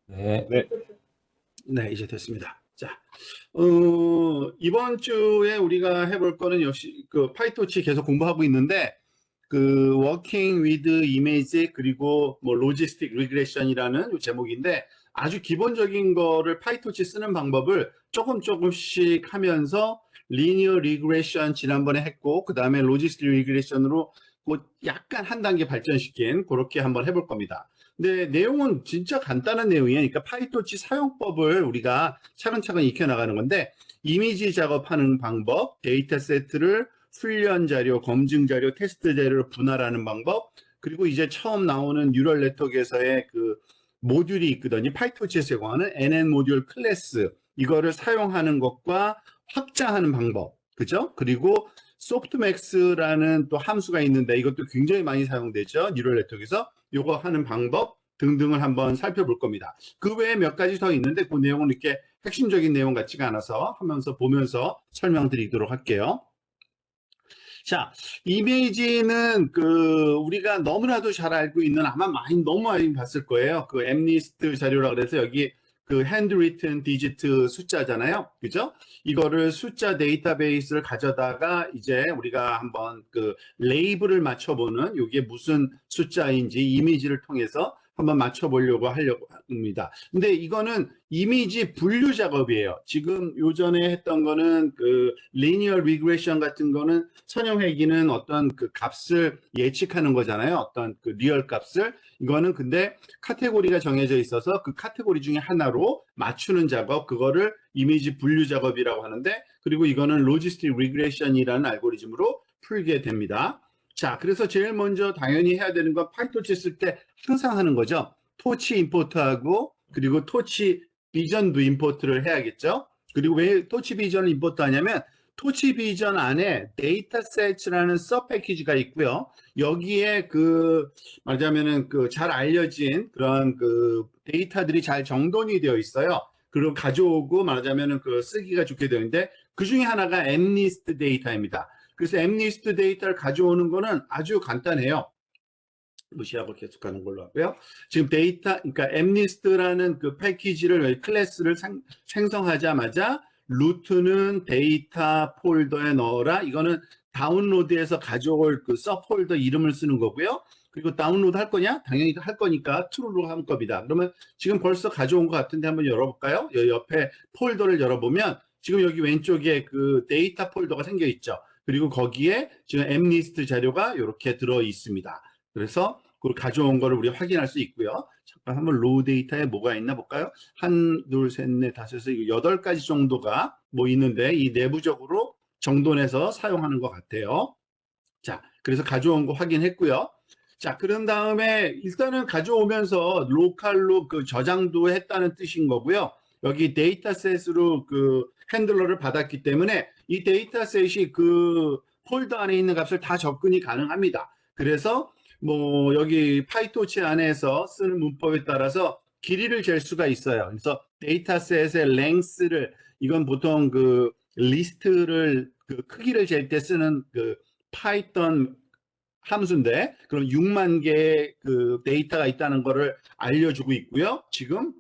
네. 네. 네, 이제 됐습니다. 자, 이번 주에 우리가 해볼 거는 역시 그 파이토치 계속 공부하고 있는데, 그 Working with Image 그리고 뭐 Logistic Regression이라는 요 제목인데, 아주 기본적인 거를 파이토치 쓰는 방법을 조금씩 하면서 Linear Regression 지난번에 했고, 그 다음에 Logistic Regression으로 뭐 약간 한 단계 발전시킨 그렇게 한번 해볼 겁니다. 근데 내용은 진짜 간단한 내용이에요. 그러니까 파이토치 사용법을 우리가 차근차근 익혀나가는 건데, 이미지 작업하는 방법, 데이터 세트를 훈련 자료, 검증 자료, 테스트 자료로 분할하는 방법, 그리고 이제 처음 나오는 뉴럴 네트워크에서의 그 모듈이 있거든요. 파이토치에서 제공하는 NN 모듈 클래스, 이거를 사용하는 것과 확장하는 방법, 그죠? 그리고 소프트맥스라는 또 함수가 있는데 이것도 굉장히 많이 사용되죠. 뉴럴 네트워크에서 요거 하는 방법 등등을 한번 살펴볼 겁니다. 그 외에 몇 가지 더 있는데 그 내용은 이렇게 핵심적인 내용 같지가 않아서 하면서 보면서 설명드리도록 할게요. 자, 이미지는 그 우리가 너무나도 잘 알고 있는 아마 너무 많이 봤을 거예요. 그 엠니스트 자료라 그래서 여기 그 핸드리튼 디지트 숫자잖아요. 그죠? 이거를 숫자 데이터베이스를 가져다가 이제 우리가 한번 그 레이블을 맞춰보는 이게 무슨 숫자인지 이미지를 통해서 한번 맞춰보려고 하려고 합니다. 근데 이거는 이미지 분류 작업이에요. 지금 요전에 했던 거는 그 리니어 리그레션 같은 거는 선형회귀는 어떤 그 값을 예측하는 거잖아요. 어떤 그 리얼 값을. 이거는 근데 카테고리가 정해져 있어서 그 카테고리 중에 하나로 맞추는 작업, 그거를 이미지 분류 작업이라고 하는데, 그리고 이거는 로지스틱 리그레션이라는 알고리즘으로 풀게 됩니다. 자, 그래서 제일 먼저 당연히 해야 되는 건 파이토치 쓸 때 항상 하는 거죠. 토치 임포트하고 그리고 토치 비전도 임포트를 해야겠죠. 그리고 왜 토치 비전을 임포트 하냐면 토치 비전 안에 데이터셋이라는 서브 패키지가 있고요. 여기에 그 말하자면은 그 잘 알려진 그런 그 데이터들이 잘 정돈이 되어 있어요. 그리고 가져오고 말하자면은 그 쓰기가 좋게 되는데 그 중에 하나가 엠니스트 데이터입니다. 그래서 엠니스트 데이터를 가져오는 거는 아주 간단해요. 무시하고 계속하는 걸로 하고요. 지금 데이터, 그러니까 엠니스트라는 그 패키지를 클래스를 생성하자마자 루트는 데이터 폴더에 넣어라. 이거는 다운로드해서 가져올 그 서폴더 이름을 쓰는 거고요. 그리고 다운로드 할 거냐? 당연히 할 거니까 true로 한 겁니다. 그러면 지금 벌써 가져온 것 같은데 한번 열어볼까요? 여 옆에 폴더를 열어보면 지금 여기 왼쪽에 그 데이터 폴더가 생겨 있죠. 그리고 거기에 지금 엠리스트 자료가 이렇게 들어 있습니다. 그래서 그걸 가져온 거를 우리가 확인할 수 있고요. 잠깐 한번 로우 데이터에 뭐가 있나 볼까요? 한, 둘, 셋, 넷, 다섯, 여섯, 여덟 가지 정도가 뭐 있는데 이 내부적으로 정돈해서 사용하는 것 같아요. 자, 그래서 가져온 거 확인했고요. 자, 그런 다음에 일단은 가져오면서 로컬로 그 저장도 했다는 뜻인 거고요. 여기 데이터셋으로 그 핸들러를 받았기 때문에 이 데이터셋이 그 폴더 안에 있는 값을 다 접근이 가능합니다. 그래서 뭐 여기 파이토치 안에서 쓰는 문법에 따라서 길이를 잴 수가 있어요. 그래서 데이터셋의 랭스를 이건 보통 그 리스트를 그 크기를 잴 때 쓰는 그 파이썬 함수인데 그럼 6만 개의 그 데이터가 있다는 거를 알려주고 있고요. 지금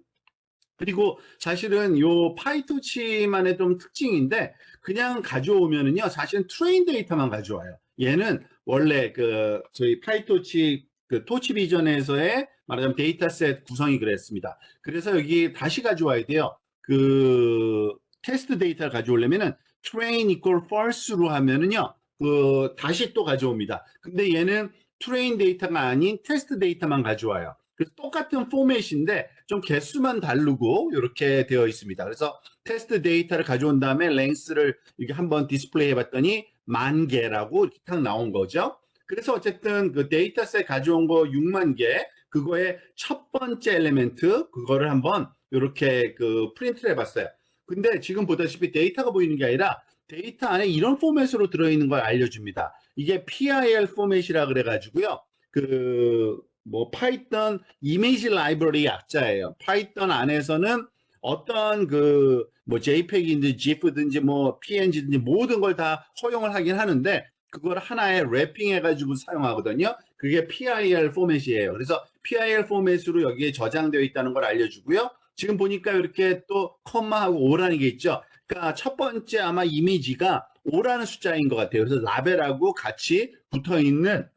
그리고 사실은 요 파이토치만의 좀 특징인데 그냥 가져오면은요 사실은 트레인 데이터만 가져와요. 얘는 원래 그 저희 파이토치 그 토치 비전에서의 말하자면 데이터셋 구성이 그랬습니다. 그래서 여기 다시 가져와야 돼요. 그 테스트 데이터를 가져오려면은 train equal false로 하면은요 그 다시 또 가져옵니다. 근데 얘는 트레인 데이터가 아닌 테스트 데이터만 가져와요. 그래서 똑같은 포맷인데 좀 개수만 다르고 이렇게 되어 있습니다. 그래서 테스트 데이터를 가져온 다음에 랭스를 이렇게 한번 디스플레이 해봤더니 10,000개라고 이렇게 딱 나온 거죠. 그래서 어쨌든 그 데이터셋 가져온 거 6만 개, 그거의 첫 번째 엘리멘트, 그거를 한번 이렇게 그 프린트를 해봤어요. 근데 지금 보다시피 데이터가 보이는 게 아니라 데이터 안에 이런 포맷으로 들어있는 걸 알려줍니다. 이게 PIL 포맷이라 그래가지고요. 그 뭐 파이썬 이미지 라이브러리 약자예요. 파이썬 안에서는 어떤 그 뭐 JPEG인지 GIF든지 뭐 PNG든지 모든 걸 다 허용을 하긴 하는데 그걸 하나에 랩핑 해가지고 사용하거든요. 그게 PIL 포맷이에요. 그래서 PIL 포맷으로 여기에 저장되어 있다는 걸 알려주고요. 지금 보니까 이렇게 또 컴마하고 오라는 게 있죠. 그러니까 첫 번째 아마 이미지가 오라는 숫자인 것 같아요. 그래서 라벨하고 같이 붙어 있는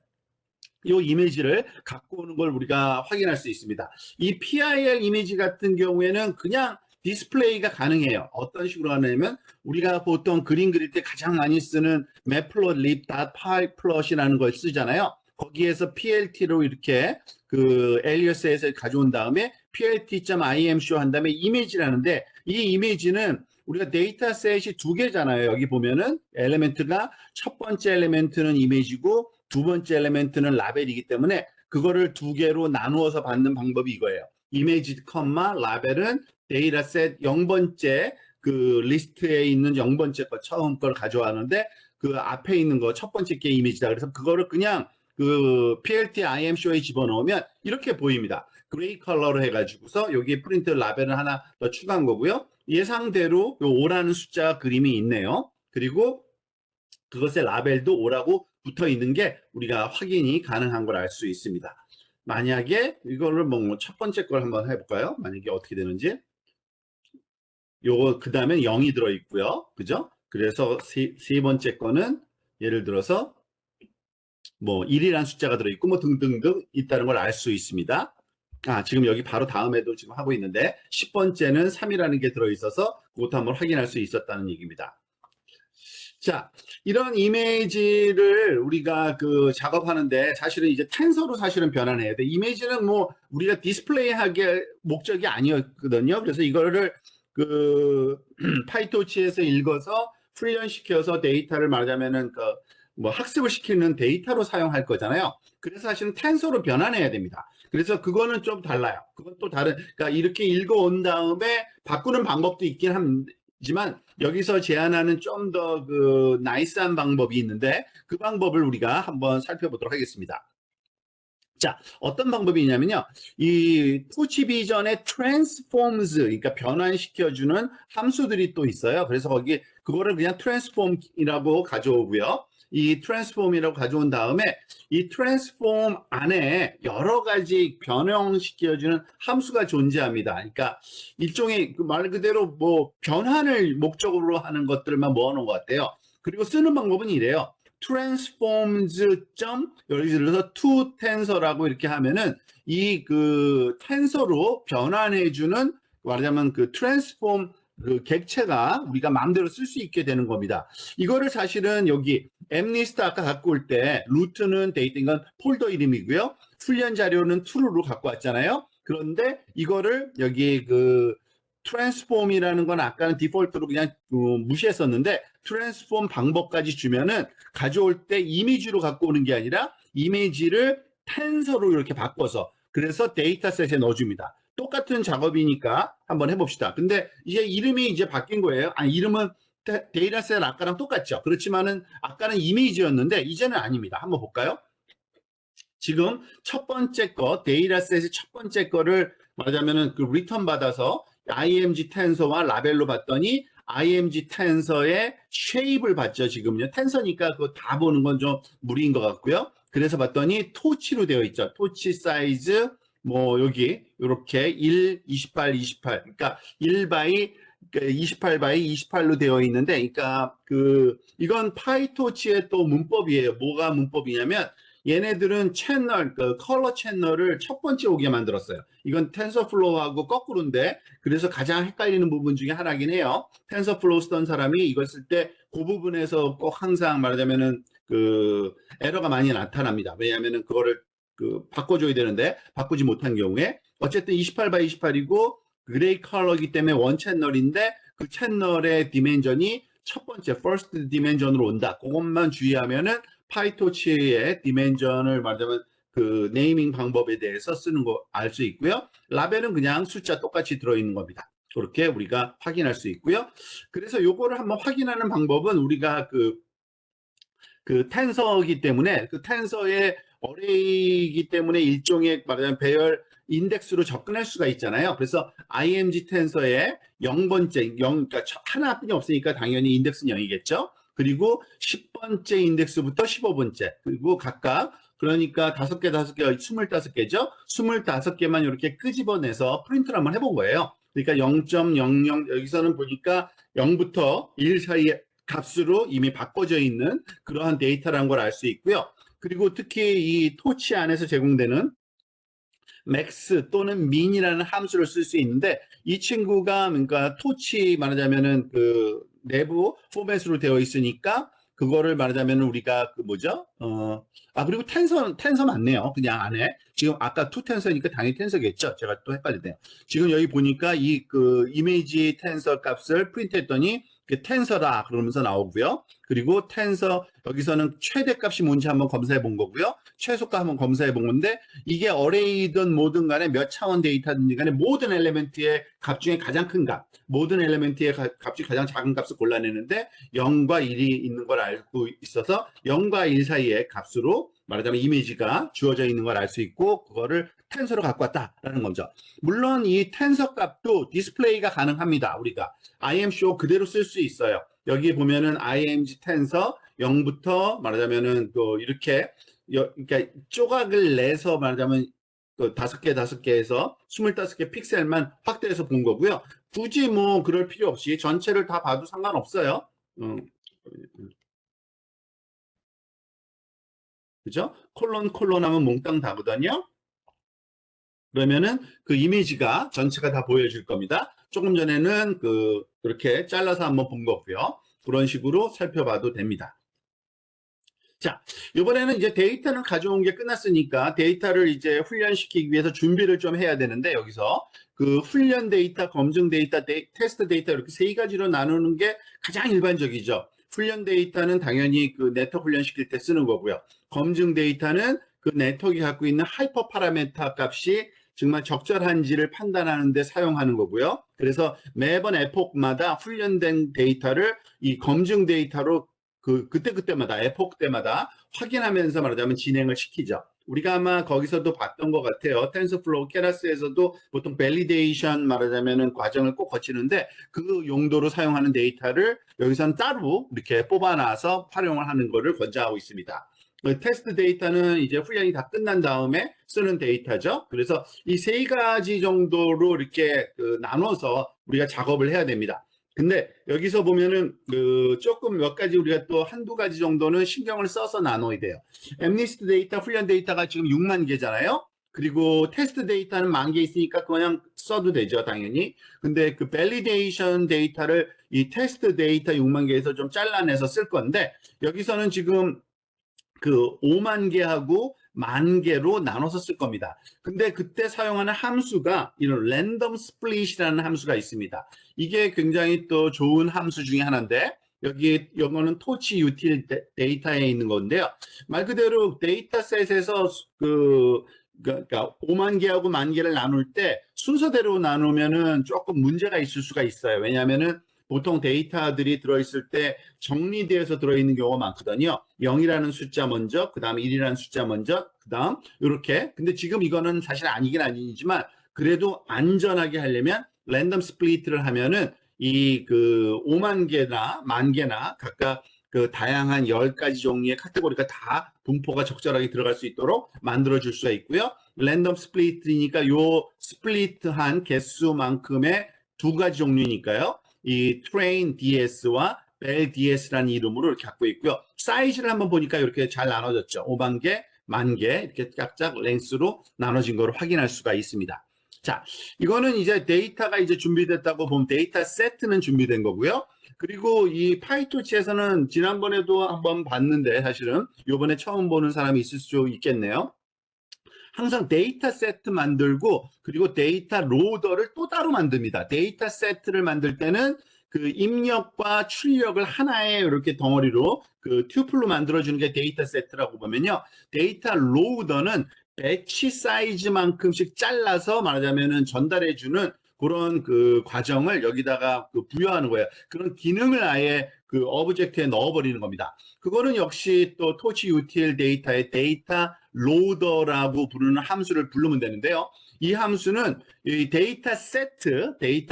이 이미지를 갖고 오는 걸 우리가 확인할 수 있습니다. 이 PIL 이미지 같은 경우에는 그냥 디스플레이가 가능해요. 어떤 식으로 하냐면 우리가 보통 그림 그릴 때 가장 많이 쓰는 matplotlib.pyplot이라는 걸 쓰잖아요. 거기에서 PLT로 이렇게 그 alias에서 가져온 다음에 plt.imshow 한 다음에 이미지라는데, 이 이미지는 우리가 데이터셋이 두 개잖아요. 여기 보면은 엘리멘트가 첫 번째 엘리멘트는 이미지고 두 번째 엘리멘트는 라벨이기 때문에 그거를 두 개로 나누어서 받는 방법이 이거예요. 이미지, 라벨은 데이터셋 0번째 그 리스트에 있는 0번째 거 처음 걸 가져왔는데 그 앞에 있는 거 첫 번째 게 이미지다. 그래서 그거를 그냥 그 PLT IMShow에 집어넣으면 이렇게 보입니다. 그레이 컬러로 해가지고서 여기 프린트 라벨을 하나 더 추가한 거고요. 예상대로 요 5라는 숫자 그림이 있네요. 그리고 그것의 라벨도 5라고 붙어 있는 게 우리가 확인이 가능한 걸 알 수 있습니다. 만약에 이거를 뭐 첫 번째 걸 한번 해볼까요? 만약에 어떻게 되는지. 요거 그 다음에 0이 들어 있고요. 그죠? 그래서 세 번째 거는 예를 들어서 뭐 1이라는 숫자가 들어 있고 뭐 등등등 있다는 걸 알 수 있습니다. 지금 여기 바로 다음에도 지금 하고 있는데 10번째는 3이라는 게 들어 있어서 그것도 한번 확인할 수 있었다는 얘기입니다. 자, 이런 이미지를 우리가 그 작업하는데 사실은 이제 텐서로 사실은 변환해야 돼. 이미지는 뭐 우리가 디스플레이하게 목적이 아니었거든요. 그래서 이거를 그 파이토치에서 읽어서 훈련시켜서 데이터를 말하자면은 그 뭐 학습을 시키는 데이터로 사용할 거잖아요. 그래서 사실은 텐서로 변환해야 됩니다. 그래서 그거는 좀 달라요. 그건 또 다른, 그러니까 이렇게 읽어온 다음에 바꾸는 방법도 있긴 하지만 여기서 제안하는 좀 더 그 나이스한 방법이 있는데 그 방법을 우리가 한번 살펴보도록 하겠습니다. 자, 어떤 방법이 있냐면요. 이 토치 비전의 transforms, 그러니까 변환시켜주는 함수들이 또 있어요. 그래서 거기 그거를 그냥 transform이라고 가져오고요. 이 transform이라고 가져온 다음에 이 transform 안에 여러 가지 변형시켜주는 함수가 존재합니다. 그러니까 일종의 그 말 그대로 뭐 변환을 목적으로 하는 것들만 모아놓은 것 같아요. 그리고 쓰는 방법은 이래요. transforms 예를 들어서 to tensor라고 이렇게 하면은 이 그 텐서로 변환해주는 말하자면 그 transform 그 객체가 우리가 마음대로 쓸 수 있게 되는 겁니다. 이거를 사실은 여기 mlist 아까 갖고 올 때 루트는 데이터, 이건 폴더 이름이고요. 훈련 자료는 true로 갖고 왔잖아요. 그런데 이거를 여기 그 트랜스폼이라는 건 아까는 디폴트로 그냥 무시했었는데 트랜스폼 방법까지 주면은 가져올 때 이미지로 갖고 오는 게 아니라 이미지를 텐서로 이렇게 바꿔서 그래서 데이터셋에 넣어줍니다. 똑같은 작업이니까 한번 해봅시다. 근데 이제 이름이 이제 바뀐 거예요. 이름은 데이터셋 아까랑 똑같죠. 그렇지만은 아까는 이미지였는데 이제는 아닙니다. 한번 볼까요? 지금 첫 번째 거, 데이터셋의 첫 번째 거를 말하자면은 그 리턴 받아서 img 텐서와 라벨로 봤더니 img 텐서의 쉐입을 봤죠. 지금요. 텐서니까 그거 다 보는 건 좀 무리인 것 같고요. 그래서 봤더니 토치로 되어 있죠. 토치 사이즈 뭐 여기 이렇게 1, 28, 28. 그러니까 1바이 28바이 28로 되어 있는데, 그러니까 그 이건 파이토치의 또 문법이에요. 뭐가 문법이냐면 얘네들은 채널, 그 컬러 채널을 첫 번째 오게 만들었어요. 이건 텐서플로우하고 거꾸로인데, 그래서 가장 헷갈리는 부분 중에 하나긴 해요. 텐서플로우 쓰던 사람이 이걸 쓸 때 그 부분에서 꼭 항상 말하자면은 그 에러가 많이 나타납니다. 왜냐하면은 그거를 그 바꿔줘야 되는데 바꾸지 못한 경우에 어쨌든 28 x 28이고 그레이 컬러이기 때문에 원 채널인데 그 채널의 디멘전이 첫 번째 first 디멘전으로 온다. 그것만 주의하면은 파이토치의 디멘전을 말하자면 그 네이밍 방법에 대해서 쓰는 거 알 수 있고요. 라벨은 그냥 숫자 똑같이 들어있는 겁니다. 그렇게 우리가 확인할 수 있고요. 그래서 요거를 한번 확인하는 방법은 우리가 그 텐서이기 때문에 그 텐서의 어레이이기 때문에 일종의 말하자면 배열 인덱스로 접근할 수가 있잖아요. 그래서 img 텐서의 0번째, 그러니까 하나뿐이 없으니까 당연히 인덱스는 0이겠죠. 그리고 10번째 인덱스부터 15번째, 그리고 각각 그러니까 5개, 5개, 25개죠. 25개만 이렇게 끄집어내서 프린트를 한번 해본 거예요. 그러니까 0.00 여기서는 보니까 0부터 1 사이의 값으로 이미 바꿔져 있는 그러한 데이터라는 걸 알 수 있고요. 그리고 특히 이 토치 안에서 제공되는 맥스 또는 민이라는 함수를 쓸 수 있는데 이 친구가 그러니까 토치 말하자면은 그 내부 포맷으로 되어 있으니까 그거를 말하자면 우리가 그 뭐죠? 그리고 텐서 맞네요. 그냥 안에 지금 아까 투 텐서니까 당연히 텐서겠죠. 제가 또 헷갈리네요. 지금 여기 보니까 이 그 이미지 텐서 값을 프린트했더니 그 텐서다 그러면서 나오고요. 그리고 텐서 여기서는 최대값이 뭔지 한번 검사해 본 거고요. 최소값 한번 검사해 본 건데 이게 어레이든 뭐든 간에 몇 차원 데이터든지 간에 모든 엘리멘트의 값 중에 가장 큰 값, 모든 엘리멘트의 값이 가장 작은 값을 골라내는데 0과 1이 있는 걸 알고 있어서 0과 1 사이의 값으로 말하자면 이미지가 주어져 있는 걸 알 수 있고 그거를 텐서로 갖고 왔다라는 거죠. 물론 이 텐서 값도 디스플레이가 가능합니다. 우리가 IMShow 그대로 쓸 수 있어요. 여기 보면은 IMG 텐서 0부터 말하자면은 또 이렇게 그러니까 조각을 내서 말하자면 그 5개 해서 25개 픽셀만 확대해서 본 거고요. 굳이 뭐 그럴 필요 없이 전체를 다 봐도 상관없어요. 그죠? 콜론 하면 몽땅 다거든요. 그러면은 그 이미지가 전체가 다 보여질 겁니다. 조금 전에는 그렇게 잘라서 한번 본 거고요. 그런 식으로 살펴봐도 됩니다. 자, 이번에는 이제 데이터는 가져온 게 끝났으니까 데이터를 이제 훈련시키기 위해서 준비를 좀 해야 되는데 여기서 그 훈련 데이터, 검증 데이터, 테스트 데이터 이렇게 세 가지로 나누는 게 가장 일반적이죠. 훈련 데이터는 당연히 그 네트워크 훈련시킬 때 쓰는 거고요. 검증 데이터는 그 네트워크가 갖고 있는 하이퍼 파라메터 값이 정말 적절한지를 판단하는 데 사용하는 거고요. 그래서 매번 에폭마다 훈련된 데이터를 이 검증 데이터로 그때마다 에포크 때마다 확인하면서 말하자면 진행을 시키죠. 우리가 아마 거기서도 봤던 것 같아요. 텐서플로우 케라스에서도 보통 밸리데이션 말하자면은 과정을 꼭 거치는데 그 용도로 사용하는 데이터를 여기서는 따로 이렇게 뽑아놔서 활용을 하는 것을 권장하고 있습니다. 테스트 데이터는 이제 훈련이 다 끝난 다음에 쓰는 데이터죠. 그래서 이 세 가지 정도로 이렇게 나눠서 우리가 작업을 해야 됩니다. 근데 여기서 보면은 조금 몇 가지 우리가 또 한두 가지 정도는 신경을 써서 나눠야 돼요. 엠니스트 데이터, 훈련 데이터가 지금 6만 개잖아요. 그리고 테스트 데이터는 1만 개 있으니까 그냥 써도 되죠, 당연히. 근데 그 밸리데이션 데이터를 이 테스트 데이터 6만 개에서 좀 잘라내서 쓸 건데 여기서는 지금 그 5만 개하고 1만 개로 나눠서 쓸 겁니다. 근데 그때 사용하는 함수가 이런 랜덤 스플릿이라는 함수가 있습니다. 이게 굉장히 또 좋은 함수 중에 하나인데 여기 이거는 토치 유틸 데이터에 있는 건데요. 말 그대로 데이터셋에서 그러니까 5만 개하고 1만 개를 나눌 때 순서대로 나누면은 조금 문제가 있을 수가 있어요. 왜냐하면은 보통 데이터들이 들어있을 때 정리되어서 들어있는 경우가 많거든요. 0이라는 숫자 먼저, 그 다음 1이라는 숫자 먼저, 그 다음 이렇게. 근데 지금 이거는 사실 아니긴 아니지만 그래도 안전하게 하려면 랜덤 스플리트를 하면은 이 5만 개나 1만 개나 각각 그 다양한 10가지 종류의 카테고리가 다 분포가 적절하게 들어갈 수 있도록 만들어 줄 수가 있고요. 랜덤 스플리트니까 요 스플리트한 개수만큼의 2가지 종류니까요. 이 트레인 DS와 벨 DS라는 이름으로 이렇게 갖고 있고요. 사이즈를 한번 보니까 이렇게 잘 나눠졌죠. 5만 개, 1만 개 이렇게 짝짝 랭스로 나눠진 걸 확인할 수가 있습니다. 자, 이거는 이제 데이터가 이제 준비됐다고 보면 데이터 세트는 준비된 거고요. 그리고 이 파이토치에서는 지난번에도 한번 봤는데 사실은 이번에 처음 보는 사람이 있을 수 있겠네요. 항상 데이터 세트 만들고 그리고 데이터 로더를 또 따로 만듭니다. 데이터 세트를 만들 때는 그 입력과 출력을 하나의 이렇게 덩어리로 그 튜플로 만들어주는 게 데이터 세트라고 보면요. 데이터 로더는 배치 사이즈만큼씩 잘라서 말하자면은 전달해주는 그런 그 과정을 여기다가 부여하는 거예요. 그런 기능을 아예 그 오브젝트에 넣어버리는 겁니다. 그거는 역시 또 토치 util 데이터의 데이터 로더라고 부르는 함수를 부르면 되는데요. 이 함수는 이 데이터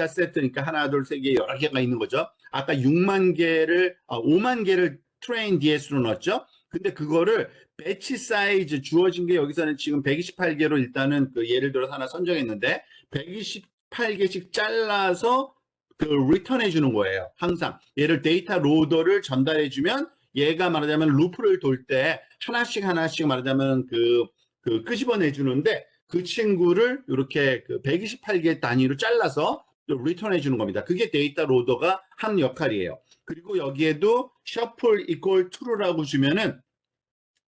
세트니까 하나, 둘, 세 개, 여러 개가 있는 거죠. 아까 5만 개를 트레인 DS로 넣었죠. 근데 그거를 배치 사이즈 주어진 게 여기서는 지금 128개로 일단은 예를 들어서 하나 선정했는데 120 128개씩 잘라서 그 리턴해 주는 거예요. 항상 얘를 데이터 로더를 전달해 주면 얘가 말하자면 루프를 돌 때 하나씩 말하자면 끄집어내 주는데 그 친구를 이렇게 그 128개 단위로 잘라서 리턴해 주는 겁니다. 그게 데이터 로더가 한 역할이에요. 그리고 여기에도 shuffle equal true라고 주면은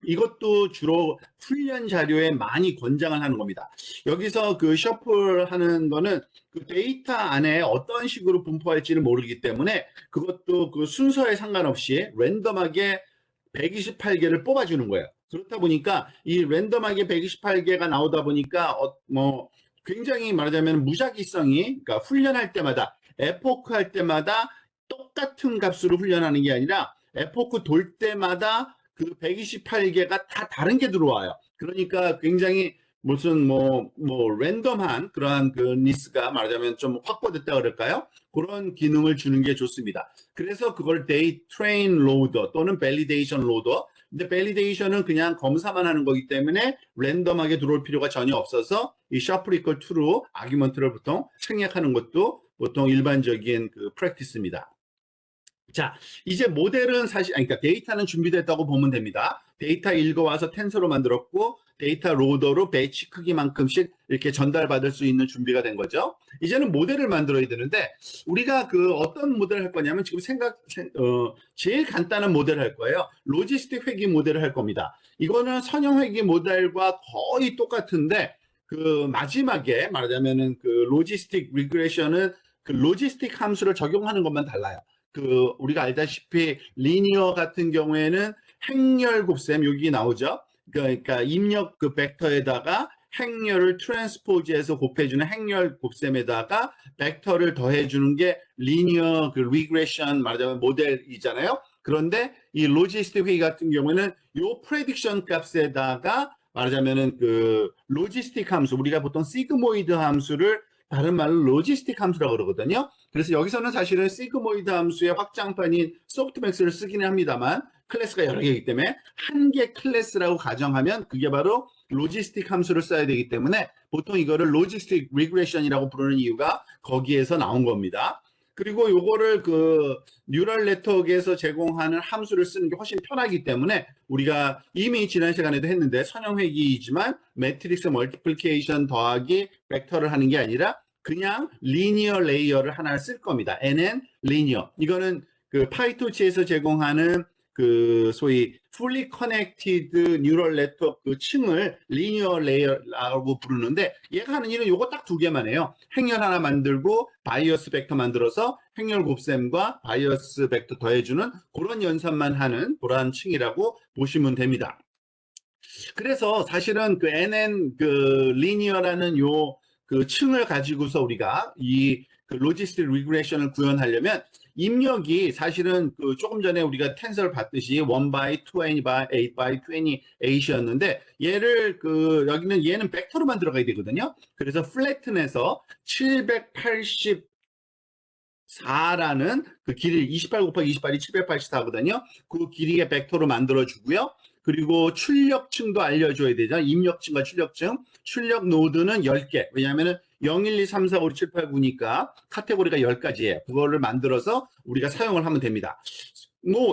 이것도 주로 훈련 자료에 많이 권장을 하는 겁니다. 여기서 그 셔플 하는 거는 그 데이터 안에 어떤 식으로 분포할지를 모르기 때문에 그것도 그 순서에 상관없이 랜덤하게 128개를 뽑아주는 거예요. 그렇다 보니까 이 랜덤하게 128개가 나오다 보니까 굉장히 말하자면 무작위성이, 그러니까 훈련할 때마다 에포크 할 때마다 똑같은 값으로 훈련하는 게 아니라 에포크 돌 때마다 그 128개가 다 다른 게 들어와요. 그러니까 굉장히 무슨 랜덤한 그러한 그 리스가 말하자면 좀 확보됐다 그럴까요? 그런 기능을 주는 게 좋습니다. 그래서 그걸 train loader 또는 validation loader. 근데 validation은 그냥 검사만 하는 거기 때문에 랜덤하게 들어올 필요가 전혀 없어서 이 shuffle equal to로 아규먼트를 보통 생략하는 것도 보통 일반적인 그 프랙티스입니다. 자, 이제 모델은 사실, 그러니까 데이터는 준비됐다고 보면 됩니다. 데이터 읽어와서 텐서로 만들었고, 데이터 로더로 배치 크기만큼씩 이렇게 전달받을 수 있는 준비가 된 거죠. 이제는 모델을 만들어야 되는데, 우리가 그 어떤 모델을 할 거냐면, 지금 제일 간단한 모델을 할 거예요. 로지스틱 회귀 모델을 할 겁니다. 이거는 선형 회귀 모델과 거의 똑같은데, 그 마지막에 말하자면은 그 로지스틱 리그레션은 그 로지스틱 함수를 적용하는 것만 달라요. 그 우리가 알다시피 리니어 같은 경우에는 행렬 곱셈 여기 나오죠. 그러니까 입력 그 벡터에다가 행렬을 트랜스포즈해서 곱해주는 행렬 곱셈에다가 벡터를 더해주는 게 리니어 그 리그레션 말하자면 모델이잖아요. 그런데 이 로지스틱 회귀 같은 경우에는 요 프레딕션 값에다가 말하자면은 그 로지스틱 함수, 우리가 보통 시그모이드 함수를 다른 말로 로지스틱 함수라고 그러거든요. 그래서 여기서는 사실은 시그모이드 함수의 확장판인 소프트맥스를 쓰기는 합니다만 클래스가 여러 개이기 때문에 한 개 클래스라고 가정하면 그게 바로 로지스틱 함수를 써야 되기 때문에 보통 이거를 로지스틱 리그레션이라고 부르는 이유가 거기에서 나온 겁니다. 그리고 요거를 그 뉴럴 네트워크에서 제공하는 함수를 쓰는 게 훨씬 편하기 때문에 우리가 이미 지난 시간에도 했는데 선형회귀이지만 매트릭스 멀티플리케이션 더하기 벡터를 하는 게 아니라 그냥 리니어 레이어를 하나 쓸 겁니다. NN 리니어. 이거는 그 파이토치에서 제공하는 그 소위 fully connected neural network 그 층을 linear layer라고 부르는데 얘가 하는 일은 요거 딱 두 개만 해요. 행렬 하나 만들고 바이어스 벡터 만들어서 행렬 곱셈과 바이어스 벡터 더해주는 그런 연산만 하는 그러한 층이라고 보시면 됩니다. 그래서 사실은 그 NN 그 linear라는 요 그 층을 가지고서 우리가 이 그 로지스틱 리그레션을 구현하려면 입력이 사실은 그 조금 전에 우리가 텐서를 봤듯이 1 by 20 by 8 by 28이었는데 얘를 그 여기는 얘는 벡터로만 들어가야 되거든요. 그래서 플래튼에서 784라는 그 길이 28 곱하기 28이 784거든요. 그 길이의 벡터로 만들어 주고요. 그리고 출력층도 알려줘야 되죠. 입력층과 출력층. 출력 노드는 10개. 왜냐하면 0, 1, 2, 3, 4, 5, 6, 7, 8, 9니까 카테고리가 10가지예요. 그거를 만들어서 우리가 사용을 하면 됩니다.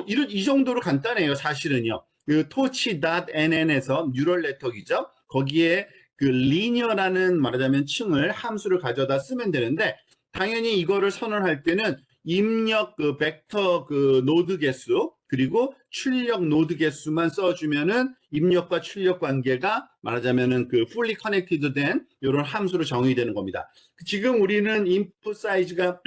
이 정도로 간단해요. 사실은요. 그 torch.nn에서 뉴럴 네트워크이죠. 거기에 그 linear라는 말하자면 층을 함수를 가져다 쓰면 되는데 당연히 이거를 선언할 때는 입력 그 벡터 그 노드 개수 그리고 출력 노드 개수만 써주면은 입력과 출력 관계가 말하자면은 그 fully connected 된 이런 함수로 정의되는 겁니다. 지금 우리는 input 사이즈가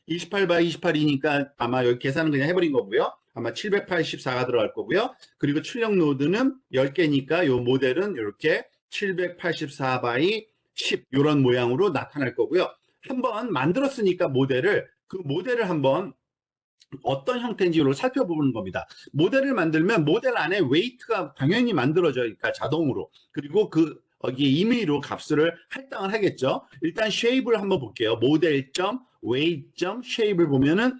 28 by 28이니까 아마 여기 계산은 그냥 해버린 거고요. 아마 784가 들어갈 거고요. 그리고 출력 노드는 10개니까 이 모델은 이렇게 784 by 10 이런 모양으로 나타날 거고요. 한번 만들었으니까 그 모델을 한번 어떤 형태인지를 살펴보는 겁니다. 모델을 만들면 모델 안에 웨이트가 당연히 만들어져요. 그러니까 자동으로. 그리고 그 여기 임의로 값을 할당을 하겠죠. 일단 쉐입을 한번 볼게요. 모델점, 웨이트점, 쉐입을 보면은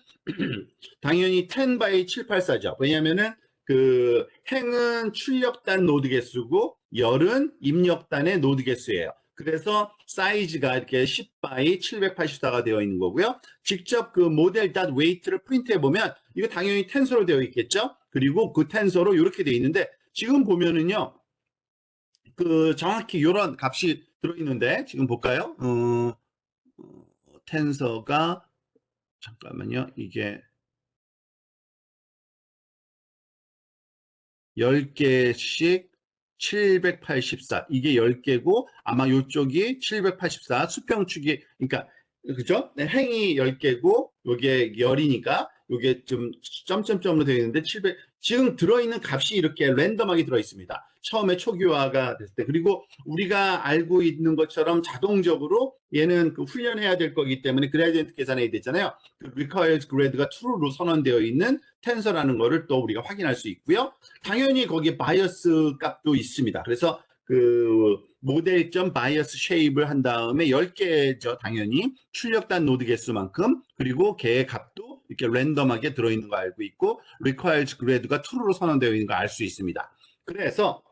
당연히 10 by 784죠. 왜냐면은 그 행은 출력단 노드 개수고 열은 입력단의 노드 개수예요. 그래서 사이즈가 이렇게 10 by 784가 되어 있는 거고요. 직접 그 모델 닷 웨이트를 프린트해 보면 이거 당연히 텐서로 되어 있겠죠. 그리고 그 텐서로 이렇게 되어 있는데 지금 보면은요. 그 정확히 이런 값이 들어 있는데 지금 볼까요? 텐서가 잠깐만요. 이게 10개씩 784 이게 10개고 아마 이쪽이 784 수평축이 그러니까 그죠? 네, 행이 10개고 요게 열이니까 요게 좀 점점점으로 되어 있는데 700 지금 들어있는 값이 이렇게 랜덤하게 들어 있습니다. 처음에 초기화가 됐을 때 그리고 우리가 알고 있는 것처럼 자동적으로 얘는 그 훈련해야 될 거기 때문에 그레디언트 계산해야 되잖아요. 그 requires grade가 true로 선언되어 있는 텐서라는 거를 또 우리가 확인할 수 있고요. 당연히 거기에 바이어스 값도 있습니다. 그래서 그 모델점 바이어스 쉐입을 한 다음에 10개죠. 당연히 출력단 노드 개수만큼 그리고 걔의 값도 이렇게 랜덤하게 들어있는 거 알고 있고 requires grade가 true로 선언되어 있는 거 알 수 있습니다. 그래서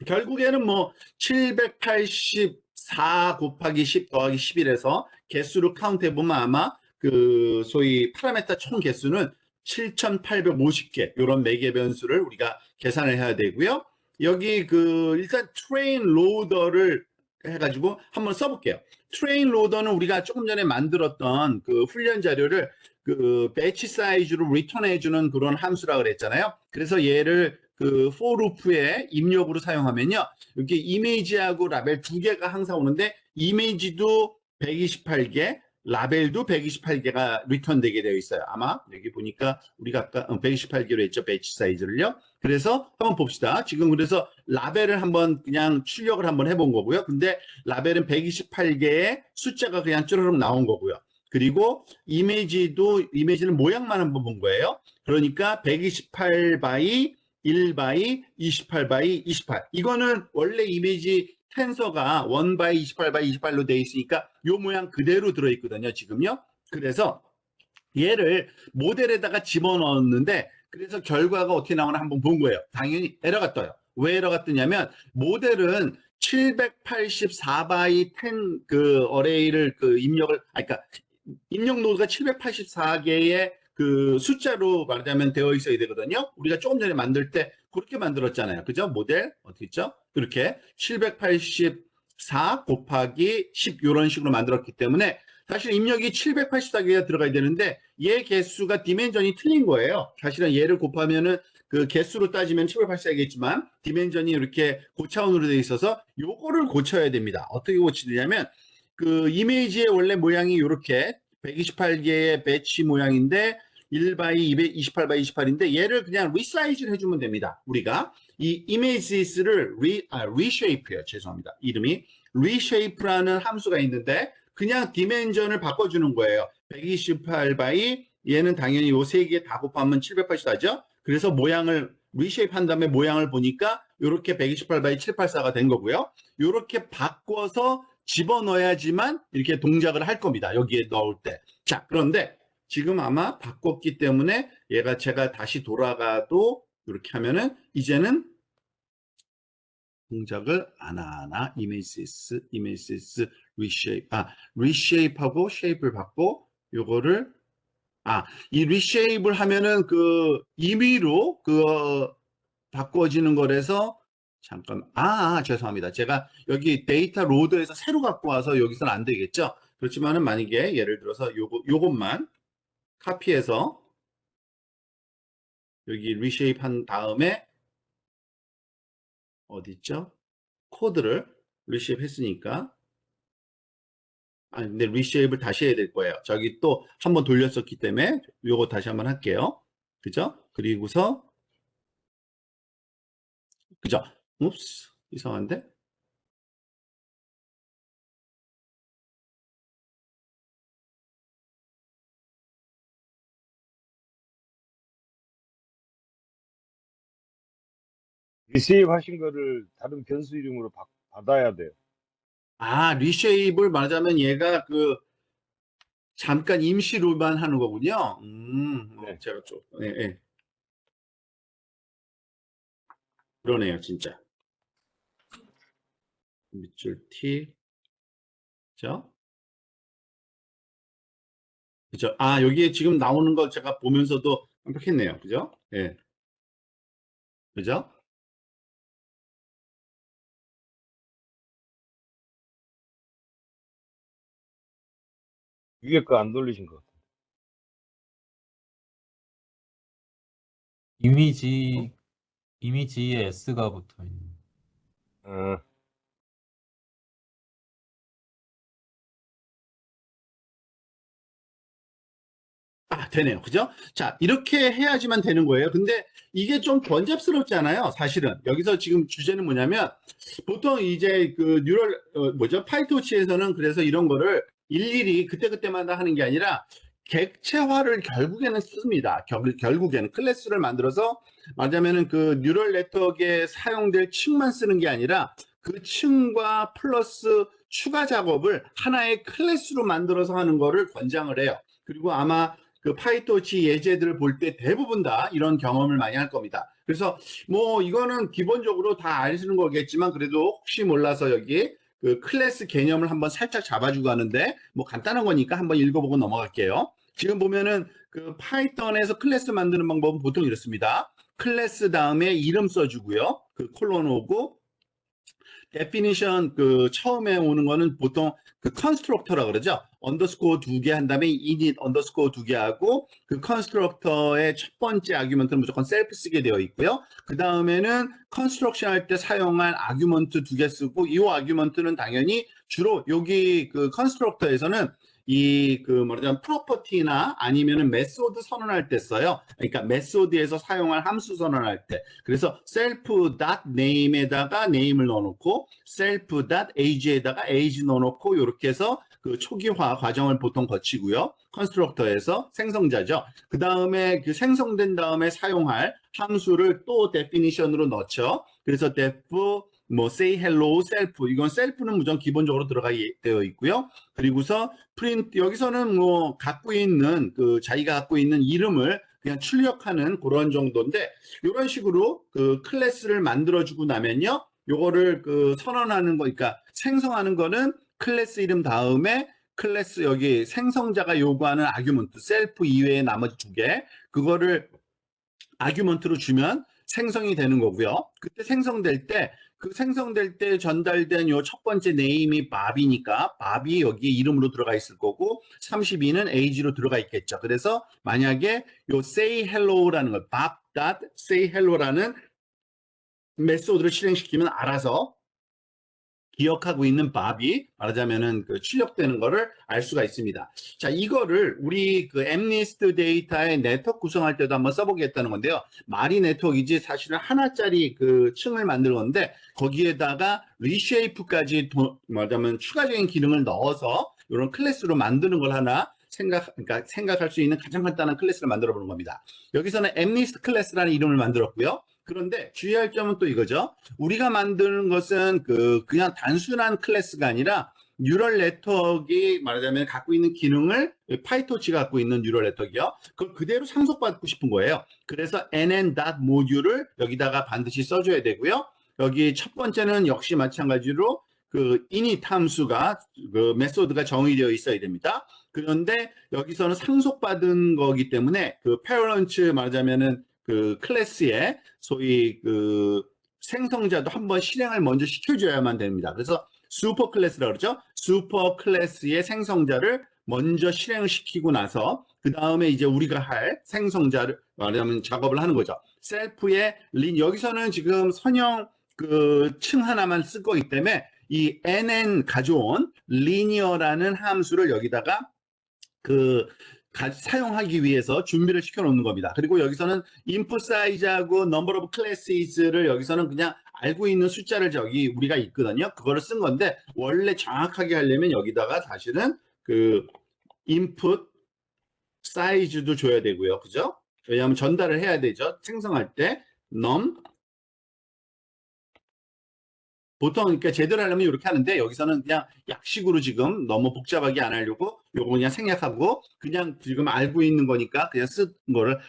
결국에는 뭐 784 곱하기 10 더하기 11에서 개수를 카운트 해보면 아마 그 소위 파라메타 총 개수는 7,850개 이런 매개 변수를 우리가 계산을 해야 되고요. 여기 그 일단 트레인 로더를 해가지고 한번 써볼게요. 트레인 로더는 우리가 조금 전에 만들었던 그 훈련 자료를 그 배치 사이즈로 리턴해주는 그런 함수라 그랬잖아요. 그래서 얘를 그 for loop에 입력으로 사용하면요. 이렇게 이미지하고 라벨 두 개가 항상 오는데 이미지도 128개, 라벨도 128개가 리턴되게 되어 있어요. 아마 여기 보니까 우리가 아까 128개로 했죠. 배치 사이즈를요. 그래서 한번 봅시다. 지금 그래서 라벨을 한번 그냥 출력을 한번 해본 거고요. 근데 라벨은 128개의 숫자가 그냥 쭈르륵 나온 거고요. 그리고 이미지는 모양만 한번 본 거예요. 그러니까 128 바이 1 바이 28 바이 28 이거는 원래 이미지 텐서가 1 바이 28 바이 28로 되어 있으니까 요 모양 그대로 들어있거든요 지금요. 그래서 얘를 모델에다가 집어넣었는데 그래서 결과가 어떻게 나오나 한번 본 거예요. 당연히 에러가 떠요. 왜 에러가 뜨냐면 모델은 784 바이 10 그 어레이를 그 입력을 그러니까 입력 노드가 784개의 그 숫자로 말하자면 되어 있어야 되거든요. 우리가 조금 전에 만들 때 그렇게 만들었잖아요. 그죠? 모델 어떻게 있죠? 그렇게 784 곱하기 10 이런 식으로 만들었기 때문에 사실 입력이 784개가 들어가야 되는데 얘 개수가 디멘전이 틀린 거예요. 사실은 얘를 곱하면은 그 개수로 따지면 784개겠지만 디멘전이 이렇게 고차원으로 되어 있어서 요거를 고쳐야 됩니다. 어떻게 고치느냐면 그 이미지의 원래 모양이 이렇게 128개의 배치 모양인데 1 바이 228 바이 28인데 얘를 그냥 리사이즈를 해주면 됩니다. 우리가 이 이미지스를 리쉐이프예요. 죄송합니다. 이름이 리쉐이프라는 함수가 있는데 그냥 디멘전을 바꿔주는 거예요. 128 바이 얘는 당연히 요 세 개 다 곱하면 784죠. 그래서 모양을 리쉐이프 한 다음에 모양을 보니까 이렇게 128 바이 784가 된 거고요. 이렇게 바꿔서 집어넣어야지만 이렇게 동작을 할 겁니다. 여기에 넣을 때. 자, 그런데 지금 아마 바꿨기 때문에 얘가 제가 다시 돌아가도 이렇게 하면은 이제는 동작을 안 하나 이미지스 리쉐이프 리쉐이프하고 쉐이프를 받고 요거를 이 리쉐이프를 하면은 그 임의로 바꿔지는 거라서 잠깐 죄송합니다. 제가 여기 데이터 로드에서 새로 갖고 와서 여기서는 안 되겠죠. 그렇지만은 만약에 예를 들어서 요것만 카피해서 여기 리쉐이프 한 다음에 어디 있죠? 코드를 리쉐이프 했으니까 근데 리쉐이프를 다시 해야 될 거예요. 저기 또 한번 돌렸었기 때문에 요거 다시 한번 할게요. 그죠? 그리고서 그죠? 옵스 이상한데? 리세이브 하신 거를 다른 변수 이름으로 받아야 돼요. 리쉐이프를 말하자면 얘가 그 잠깐 임시로만 하는 거군요. 네. 제가 좀, 예. 그러네요, 진짜. 밑줄 T. 그죠? 그죠? 아, 여기에 지금 나오는 거 제가 보면서도 깜빡했네요. 그죠? 예. 그죠? 위에 거 안 돌리신 것 같아요. 이미지, 이미지에 S가 붙어 있는. 어, 아, 되네요. 그죠? 자, 이렇게 해야지만 되는 거예요. 근데 이게 좀 번잡스럽잖아요. 사실은. 여기서 지금 주제는 뭐냐면, 보통 이제 그 뉴럴, 뭐죠? 파이토치에서는 그래서 이런 거를 일일이 그때그때마다 하는 게 아니라, 객체화를 결국에는 씁니다. 결국에는 클래스를 만들어서 말하자면은 그 뉴럴 네트워크에 사용될 층만 쓰는 게 아니라 그 층과 플러스 추가 작업을 하나의 클래스로 만들어서 하는 거를 권장을 해요. 그리고 아마 그 파이토치 예제들을 볼 때 대부분 다 이런 경험을 많이 할 겁니다. 그래서 뭐 이거는 기본적으로 다 아시는 거겠지만 그래도 혹시 몰라서 여기 그 클래스 개념을 한번 살짝 잡아주고 하는데 뭐 간단한 거니까 한번 읽어보고 넘어갈게요. 지금 보면은 그 파이썬에서 클래스 만드는 방법은 보통 이렇습니다. 클래스 다음에 이름 써주고요. 그 콜론 오고 데피니션 그 처음에 오는 거는 보통 그 컨스트럭터라 그러죠. 언더스코어 2개 한 다음에 init 언더스코어 2개 하고 그 컨스트럭터의 첫 번째 아규먼트는 무조건 셀프 쓰게 되어 있고요. 그 다음에는 컨스트럭션 할 때 사용할 아규먼트 2개 쓰고 이 아규먼트는 당연히 주로 여기 그 컨스트럭터에서는 이 그 뭐냐면 프로퍼티나 아니면은 메소드 선언할 때 써요. 그러니까 메소드에서 사용할 함수 선언할 때. 그래서 self.name에다가 name을 넣어놓고 self.age에다가 age 넣어놓고 이렇게 해서 그 초기화 과정을 보통 거치고요. 컨스트럭터에서 생성자죠. 그 다음에 그 생성된 다음에 사용할 함수를 또 definition으로 넣죠. 그래서 def 뭐 say hello self 이건 self는 무조건 기본적으로 들어가 되어 있고요. 그리고서 print 여기서는 뭐 갖고 있는 그 자기가 갖고 있는 이름을 그냥 출력하는 그런 정도인데 이런 식으로 그 클래스를 만들어주고 나면요. 요거를 그 선언하는 거, 그러니까 생성하는 거는 클래스 이름 다음에 클래스 여기 생성자가 요구하는 아규먼트, 셀프 이외의 나머지 2개, 그거를 아규먼트로 주면 생성이 되는 거고요. 그때 생성될 때, 그 생성될 때 전달된 요 첫 번째 네임이 밥이니까 밥이 여기 이름으로 들어가 있을 거고 32는 age로 들어가 있겠죠. 그래서 만약에 요 say hello라는 걸 밥.say hello라는 메소드를 실행시키면 알아서 기억하고 있는 밥이 말하자면은 그 출력되는 거를 알 수가 있습니다. 자, 이거를 우리 그 엠니스트 데이터의 네트워크 구성할 때도 한번 써보겠다는 건데요. 말이 네트워크이지 사실은 하나짜리 그 층을 만들 건데 거기에다가 리쉐이프까지 말하자면 추가적인 기능을 넣어서 이런 클래스로 만드는 걸 하나 그러니까 생각할 수 있는 가장 간단한 클래스를 만들어 보는 겁니다. 여기서는 엠니스트 클래스라는 이름을 만들었고요. 그런데 주의할 점은 또 이거죠. 우리가 만드는 것은 그냥 단순한 클래스가 아니라 뉴럴 네트워크가 말하자면 갖고 있는 기능을 파이토치가 갖고 있는 뉴럴 네트워크요. 그걸 그대로 상속받고 싶은 거예요. 그래서 nn.module을 여기다가 반드시 써줘야 되고요. 여기 첫 번째는 역시 마찬가지로 그 init 함수가 그 메소드가 정의되어 있어야 됩니다. 그런데 여기서는 상속받은 거기 때문에 그 parent 말하자면은 그 클래스에 소위 그 생성자도 한번 실행을 먼저 시켜줘야만 됩니다. 그래서 슈퍼 클래스라고 그러죠. 슈퍼 클래스의 생성자를 먼저 실행을 시키고 나서 그 다음에 이제 우리가 할 생성자를 말하자면 작업을 하는 거죠. 셀프의 여기서는 지금 선형 그 층 하나만 쓸 거기 때문에 이 nn 가져온 linear라는 함수를 여기다가 그 사용하기 위해서 준비를 시켜 놓는 겁니다. 그리고 여기서는 input size하고 number of classes를 여기서는 그냥 알고 있는 숫자를 저기 우리가 있거든요. 그거를 쓴 건데 원래 정확하게 하려면 여기다가 사실은 그 input size도 줘야 되고요. 그죠? 왜냐하면 전달을 해야 되죠. 생성할 때 num 보통 그러니까 제대로 하려면 이렇게 하는데 여기서는 그냥 약식으로 지금 너무 복잡하게 안 하려고 요거 그냥 생략하고 그냥 지금 알고 있는 거니까 그냥 쓴 거를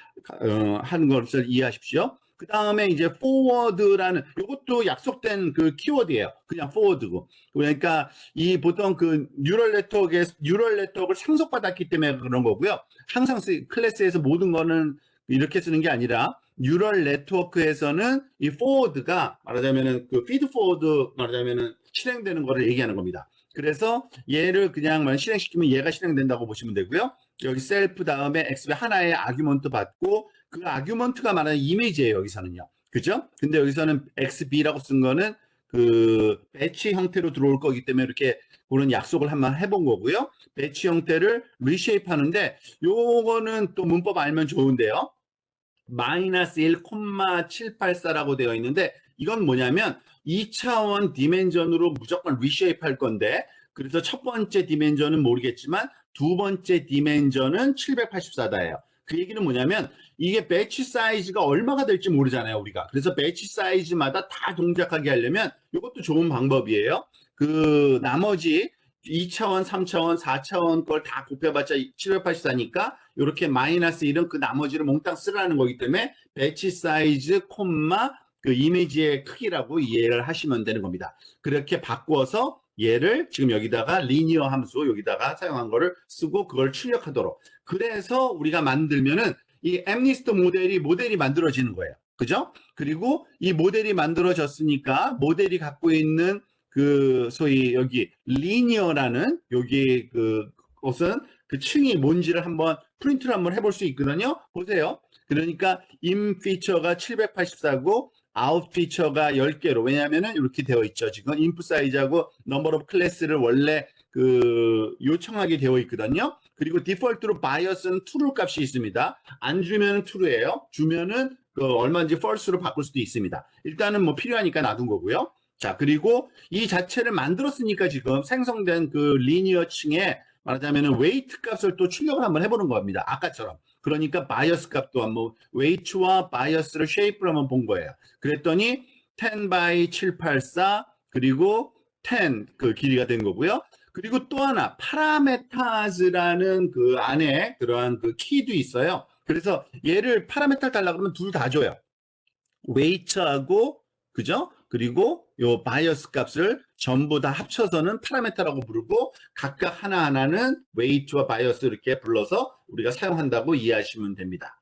하는 것을 이해하십시오. 그 다음에 이제 forward라는 이것도 약속된 그 키워드예요. 그냥 forward고. 그러니까 이 보통 그 뉴럴 네트워크를 상속받았기 때문에 그런 거고요. 항상 클래스에서 모든 거는 이렇게 쓰는 게 아니라 뉴럴 네트워크에서는 이 forward가 말하자면은 그 feed forward 말하자면은 실행되는 거를 얘기하는 겁니다. 그래서 얘를 그냥 실행시키면 얘가 실행된다고 보시면 되고요. 여기 셀프 다음에 x배 하나의 아규먼트 받고 그 아규먼트가 말하는 이미지예요. 여기서는요. 그죠? 근데 여기서는 xb라고 쓴 거는 그 배치 형태로 들어올 거기 때문에 이렇게 그런 약속을 한번 해본 거고요. 배치 형태를 리쉐이프 하는데 요거는 또 문법 알면 좋은데요. 마이너스 1,784라고 되어 있는데 이건 뭐냐면 2차원 디멘전으로 무조건 리쉐이프 할 건데 그래서 첫 번째 디멘전은 모르겠지만 두 번째 디멘전은 784다예요. 그 얘기는 뭐냐면 이게 배치 사이즈가 얼마가 될지 모르잖아요, 우리가. 그래서 배치 사이즈마다 다 동작하게 하려면 이것도 좋은 방법이에요. 그 나머지 2차원, 3차원, 4차원 걸 다 곱해봤자 784니까 이렇게 마이너스 1은 그 나머지를 몽땅 쓰라는 거기 때문에 배치 사이즈, 콤마 그 이미지의 크기라고 이해를 하시면 되는 겁니다. 그렇게 바꾸어서 얘를 지금 여기다가 리니어 함수 여기다가 사용한 거를 쓰고 그걸 출력하도록. 그래서 우리가 만들면은 이 엠니스트 모델이 만들어지는 거예요. 그죠? 그리고 이 모델이 만들어졌으니까 모델이 갖고 있는 그 소위 여기 리니어라는 여기 그 것은 그 층이 뭔지를 한번 프린트를 한번 해볼 수 있거든요. 보세요. 그러니까 in 피처가 784고 out 피처가 10개로 왜냐하면은 이렇게 되어 있죠. 지금 input 사이즈하고 number of class를 원래 그 요청하게 되어 있거든요. 그리고 디폴트로 bias는 true 값이 있습니다. 안 주면은 true예요. 주면은 그 얼마인지 false로 바꿀 수도 있습니다. 일단은 뭐 필요하니까 놔둔 거고요. 자, 그리고 이 자체를 만들었으니까 지금 생성된 그 리니어 층에 말하자면은 웨이트 값을 또 출력을 한번 해보는 겁니다. 아까처럼. 그러니까 바이어스 값도 한번 웨이트와 바이어스를 쉐이프를 한번 본 거예요. 그랬더니 10 by 784 그리고 10 그 길이가 된 거고요. 그리고 또 하나 파라메타즈라는 그 안에 그러한 그 키도 있어요. 그래서 얘를 파라메타를 달라 그러면 둘 다 줘요. 웨이트하고 그죠? 그리고 요 바이어스 값을 전부 다 합쳐서는 파라메타라고 부르고 각각 하나하나는 웨이트와 바이어스 이렇게 불러서 우리가 사용한다고 이해하시면 됩니다.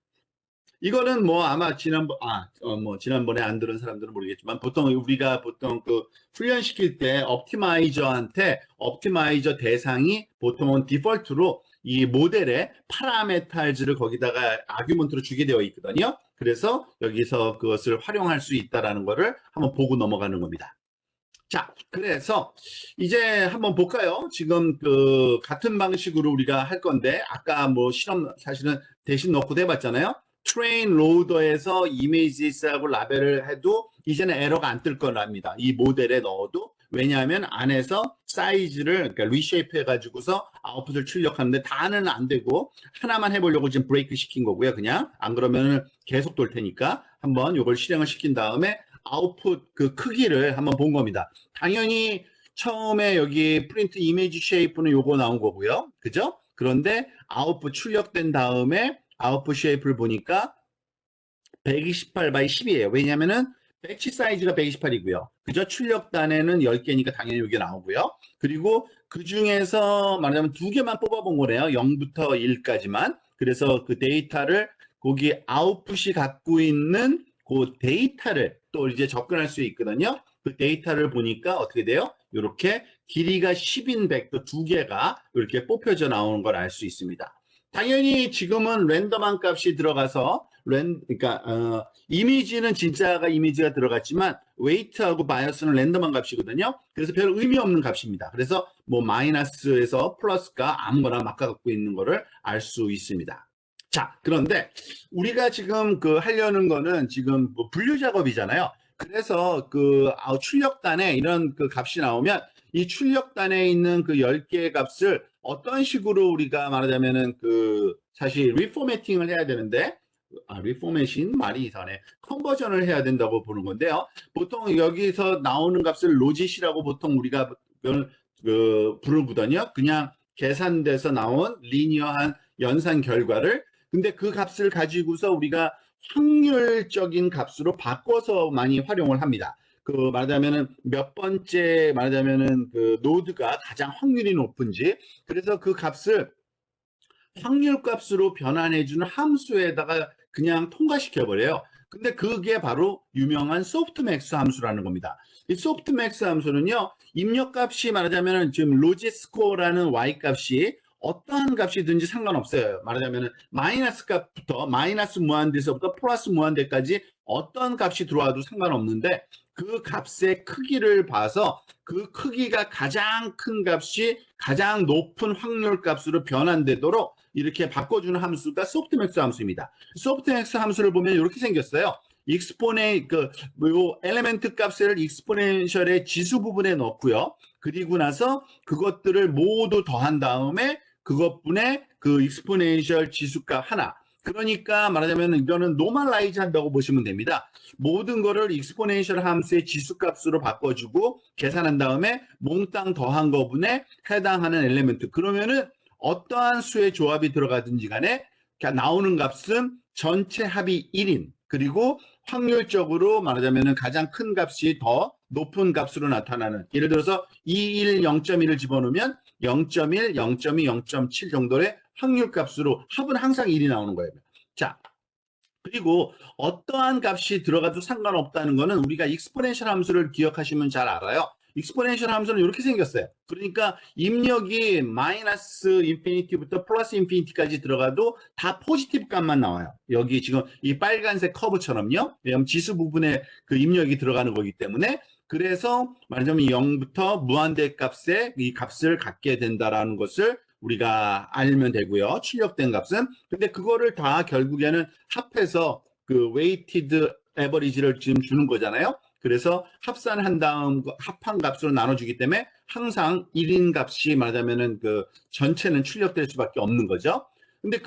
이거는 뭐 아마 지난번에 안 들은 사람들은 모르겠지만 보통 우리가 보통 그 훈련시킬 때 옵티마이저 대상이 보통은 디폴트로 이 모델의 파라메탈즈를 거기다가 아규먼트로 주게 되어 있거든요. 그래서 여기서 그것을 활용할 수 있다라는 거를 한번 보고 넘어가는 겁니다. 자, 그래서 이제 한번 볼까요? 지금 그 같은 방식으로 우리가 할 건데 아까 뭐 실험 사실은 대신 넣고도 해봤잖아요. 트레인 로더에서 이미지스하고 라벨을 해도 이제는 에러가 안 뜰 거랍니다. 이 모델에 넣어도 왜냐하면 안에서 사이즈를 그러니까 리쉐이프 해가지고서 아웃풋을 출력하는데 다는 안 되고 하나만 해보려고 지금 브레이크 시킨 거고요. 그냥 안 그러면 계속 돌 테니까 한번 이걸 실행을 시킨 다음에 아웃풋 그 크기를 한번 본 겁니다. 당연히 처음에 여기 프린트 이미지 쉐이프는 요거 나온 거고요. 그죠? 그런데 아웃풋 출력된 다음에 아웃풋 쉐이프를 보니까 128 by 10이에요. 왜냐면은 배치 사이즈가 128이고요. 그죠? 출력단에는 10개니까 당연히 이게 나오고요. 그리고 그 중에서 말하자면 두 개만 뽑아본 거네요. 0부터 1까지만. 그래서 그 데이터를 거기 아웃풋이 갖고 있는 그 데이터를 또 이제 접근할 수 있거든요. 그 데이터를 보니까 어떻게 돼요? 이렇게 길이가 10인 벡터 두 개가 이렇게 뽑혀져 나오는 걸 알 수 있습니다. 당연히 지금은 랜덤한 값이 들어가서 그러니까 이미지는 진짜가 이미지가 들어갔지만 웨이트하고 바이어스는 랜덤한 값이거든요. 그래서 별 의미 없는 값입니다. 그래서 뭐 마이너스에서 플러스가 아무거나 막 갖고 있는 거를 알 수 있습니다. 자, 그런데 우리가 지금 그 하려는 거는 지금 뭐 분류 작업이잖아요. 그래서 그 출력단에 이런 그 값이 나오면 이 출력단에 있는 그 10개의 값을 어떤 식으로 우리가 말하자면은 그 사실 리포매팅을 해야 되는데 리포매팅 말이 이상하네. 컨버전을 해야 된다고 보는 건데요. 보통 여기서 나오는 값을 로짓이라고 보통 우리가 부르거든요. 그냥 계산돼서 나온 리니어한 연산 결과를. 근데 그 값을 가지고서 우리가 확률적인 값으로 바꿔서 많이 활용을 합니다. 그 말하자면은 몇 번째 말하자면은 그 노드가 가장 확률이 높은지, 그래서 그 값을 확률 값으로 변환해주는 함수에다가 그냥 통과시켜 버려요. 근데 그게 바로 유명한 소프트맥스 함수라는 겁니다. 이 소프트맥스 함수는요, 입력값이 말하자면 지금 로지스코어라는 y 값이 어떠한 값이든지 상관없어요. 말하자면 마이너스 값부터 마이너스 무한대에서부터 플러스 무한대까지 어떤 값이 들어와도 상관없는데, 그 값의 크기를 봐서 그 크기가 가장 큰 값이 가장 높은 확률 값으로 변환되도록 이렇게 바꿔주는 함수가 소프트맥스 함수입니다. 소프트맥스 함수를 보면 이렇게 생겼어요. 익스포네 요 엘리멘트 값을 익스포넨셜의 지수 부분에 넣고요. 그리고 나서 그것들을 모두 더한 다음에 그것분의 그 익스포넨셜 지수값 하나. 그러니까 말하자면 이거는 노멀라이즈 한다고 보시면 됩니다. 모든 거를 익스포넨셜 함수의 지수값으로 바꿔주고 계산한 다음에 몽땅 더한 거분에 해당하는 엘리멘트. 그러면은 어떠한 수의 조합이 들어가든지 간에 나오는 값은 전체 합이 1인, 그리고 확률적으로 말하자면 가장 큰 값이 더 높은 값으로 나타나는, 예를 들어서 2, 1, 0.1을 집어넣으면 0.1, 0.2, 0.7 정도의 확률 값으로 합은 항상 1이 나오는 거예요. 자, 그리고 어떠한 값이 들어가도 상관없다는 거는 우리가 익스포넨셜 함수를 기억하시면 잘 알아요. 익스포넨셜 함수는 이렇게 생겼어요. 그러니까 입력이 마이너스 인피니티부터 플러스 인피니티까지 들어가도 다 포지티브 값만 나와요. 여기 지금 이 빨간색 커브처럼요. 왜냐하면 지수 부분에 그 입력이 들어가는 거기 때문에, 그래서 말하자면 0부터 무한대 값에 이 값을 갖게 된다라는 것을 우리가 알면 되고요. 출력된 값은. 근데 그거를 다 결국에는 합해서 그 웨이티드 에버리지를 지금 주는 거잖아요. 그래서 합산한 다음 합한 값으로 나눠주기 때문에 항상 1인 값이 말하자면은 그 전체는 출력될 수밖에 없는 거죠. 근데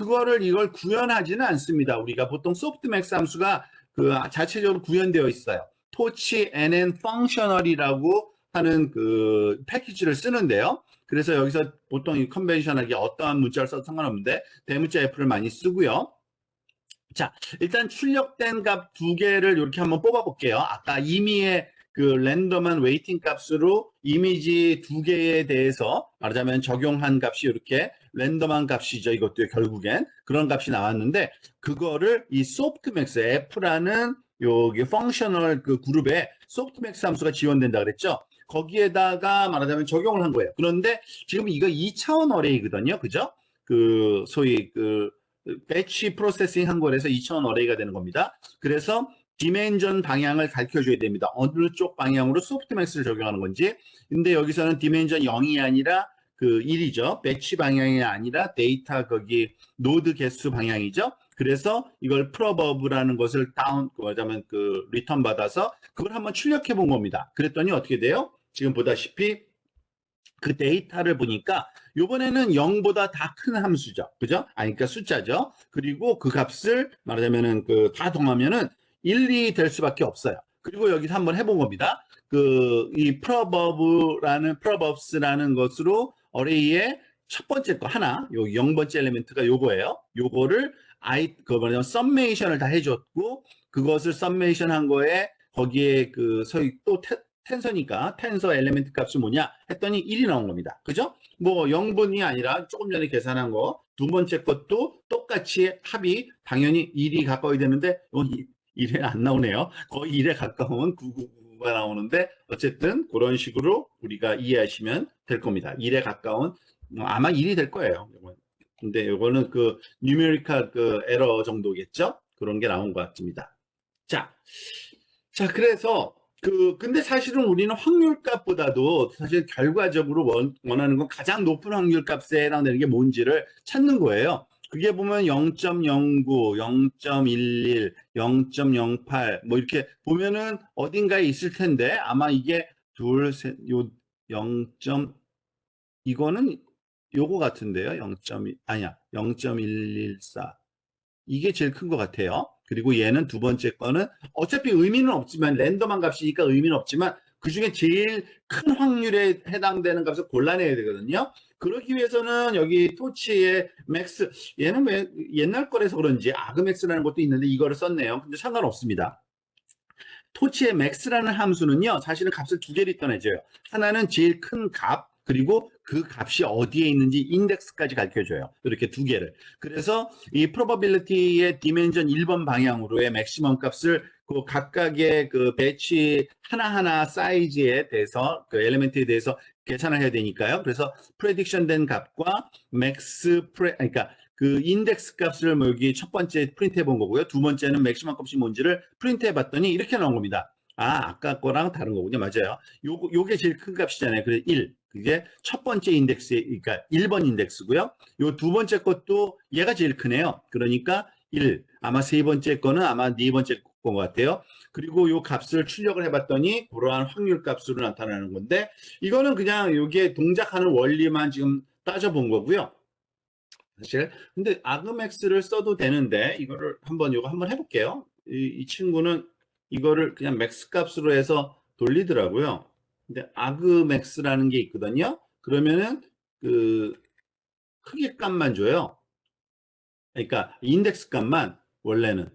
이걸 구현하지는 않습니다. 우리가 보통 소프트맥스 함수가 그 자체적으로 구현되어 있어요. 토치 nn functional이라고 하는 그 패키지를 쓰는데요. 그래서 여기서 보통 이 컨벤셔널하게 어떠한 문자를 써도 상관없는데 대문자 F를 많이 쓰고요. 자, 일단 출력된 값 두 개를 이렇게 한번 뽑아볼게요. 아까 임의의 그 랜덤한 웨이팅 값으로 이미지 두 개에 대해서 말하자면 적용한 값이 이렇게 랜덤한 값이죠. 이것도 결국엔 그런 값이 나왔는데, 그거를 이 소프트맥스 F라는 여기 펑셔널 그 그룹에 소프트맥스 함수가 지원된다 그랬죠. 거기에다가 말하자면 적용을 한 거예요. 그런데 지금 이거 2차원 어레이거든요. 그죠? 그 소위 그 배치 프로세싱 한 거라서 2차원 어레이가 되는 겁니다. 그래서 디멘전 방향을 가르쳐 줘야 됩니다. 어느 쪽 방향으로 소프트맥스를 적용하는 건지. 근데 여기서는 디멘전 0이 아니라 그 1이죠. 배치 방향이 아니라 데이터 거기 노드 개수 방향이죠. 그래서 이걸 프로버브라는 것을 뭐냐면 그 리턴 받아서 그걸 한번 출력해 본 겁니다. 그랬더니 어떻게 돼요? 지금 보다시피 그 데이터를 보니까 이번에는 0보다 다 큰 함수죠. 그죠? 아니, 그러니까 숫자죠. 그리고 그 값을 말하자면은 그 다 더하면은 1, 2 될 수밖에 없어요. 그리고 여기서 한번 해본 겁니다. 이 프로버브스라는 것으로 어레이의 첫 번째 거 하나, 요 0번째 엘리멘트가 요거예요. 요거를 그 뭐냐면 썸메이션을 다 해줬고, 그것을 썸메이션 한 거에 거기에 그 소위 또 텐서니까 텐서 엘리멘트 값이 뭐냐 했더니 1이 나온 겁니다. 그죠? 뭐 0분이 아니라 조금 전에 계산한 거 두 번째 것도 똑같이 합이 당연히 1이 가까이 되는데 1에 안 나오네요. 거의 1에 가까운 999가 나오는데, 어쨌든 그런 식으로 우리가 이해하시면 될 겁니다. 1에 가까운 아마 1이 될 거예요. 근데 이거는 그 뉴메리컬 그 에러 정도겠죠? 그런 게 나온 것 같습니다. 자, 그래서 근데 사실은 우리는 확률값보다도 사실 결과적으로 원하는 건 가장 높은 확률값에 해당되는 게 뭔지를 찾는 거예요. 그게 보면 0.09, 0.11, 0.08 뭐 이렇게 보면은 어딘가에 있을 텐데, 아마 이게 둘, 셋, 0. 이거는 요거 같은데요. 0.114. 이게 제일 큰 것 같아요. 그리고 얘는 두 번째 거는 어차피 의미는 없지만, 랜덤한 값이니까 의미는 없지만, 그 중에 제일 큰 확률에 해당되는 값을 골라내야 되거든요. 그러기 위해서는 여기 토치의 맥스, 얘는 왜 옛날 거라서 그런지 아그맥스라는 것도 있는데 이거를 썼네요. 근데 상관없습니다. 토치의 맥스라는 함수는요, 사실은 값을 두 개를 떠내줘요. 하나는 제일 큰 값, 그리고 그 값이 어디에 있는지 인덱스까지 가르쳐줘요. 이렇게 두 개를. 그래서 이 probability의 디멘전 1번 방향으로의 맥시멈 값을 그 각각의 그 배치 하나하나 사이즈에 대해서, 그 엘리멘트에 대해서 계산을 해야 되니까요. 그래서 프레딕션 된 값과 그러니까 그 인덱스 값을 뭐 여기 첫 번째 프린트 해본 거고요. 두 번째는 맥시멈 값이 뭔지를 프린트 해봤더니 이렇게 나온 겁니다. 아, 아까 거랑 다른 거군요. 맞아요. 요게 제일 큰 값이잖아요. 그래서 1. 그게 첫 번째 인덱스, 그러니까 1번 인덱스고요. 요 두 번째 것도 얘가 제일 크네요. 그러니까 1. 아마 세 번째 거는 아마 네 번째 건 것 같아요. 그리고 요 값을 출력을 해봤더니 그러한 확률 값으로 나타나는 건데, 이거는 그냥 요게 동작하는 원리만 지금 따져본 거고요. 사실 근데 아그맥스를 써도 되는데 이거를 요거 한번 해볼게요. 이 친구는 이거를 그냥 맥스 값으로 해서 돌리더라고요. 근데 아그맥스라는 게 있거든요. 그러면은 그 크기 값만 줘요. 그러니까 인덱스 값만. 원래는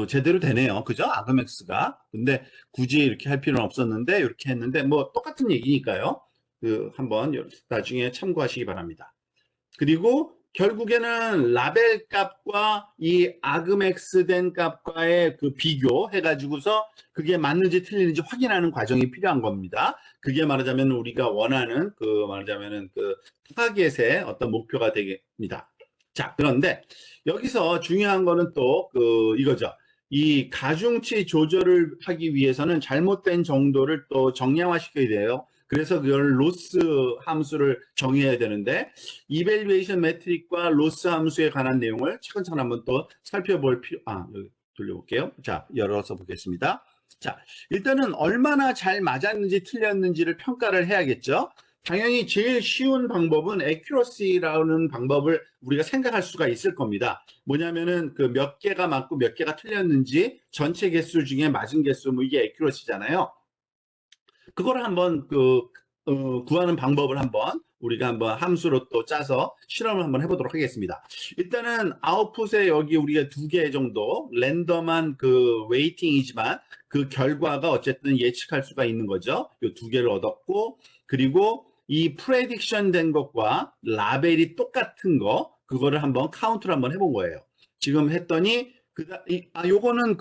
제대로 되네요. 그죠? 아그맥스가. 근데 굳이 이렇게 할 필요는 없었는데 이렇게 했는데 뭐 똑같은 얘기니까요. 한번 나중에 참고하시기 바랍니다. 그리고 결국에는 라벨 값과 이 아그맥스 된 값과의 그 비교 해가지고서 그게 맞는지 틀리는지 확인하는 과정이 필요한 겁니다. 그게 말하자면 우리가 원하는 말하자면은 타겟의 어떤 목표가 되겠습니다. 자, 그런데 여기서 중요한 거는 또 이거죠. 이 가중치 조절을 하기 위해서는 잘못된 정도를 또 정량화시켜야 돼요. 그래서 그걸 로스 함수를 정의해야 되는데, 이밸류에이션 매트릭과 로스 함수에 관한 내용을 차근차근 한번 또 살펴볼 여기 돌려볼게요. 자, 열어서 보겠습니다. 자, 일단은 얼마나 잘 맞았는지 틀렸는지를 평가를 해야겠죠. 당연히 제일 쉬운 방법은 accuracy라는 방법을 우리가 생각할 수가 있을 겁니다. 뭐냐면은 그 몇 개가 맞고 몇 개가 틀렸는지 전체 개수 중에 맞은 개수, 뭐 이게 accuracy잖아요. 그걸 한번 구하는 방법을 우리가 한번 함수로 또 짜서 실험을 한번 해보도록 하겠습니다. 일단은 아웃풋에 여기 우리가 2개 정도 랜덤한 웨이팅이지만 그 결과가 어쨌든 예측할 수가 있는 거죠. 이 2개를 얻었고, 그리고 이 프레딕션 된 것과 라벨이 똑같은 그거를 한번 카운트를 한번 해본 거예요. 지금 했더니 요거는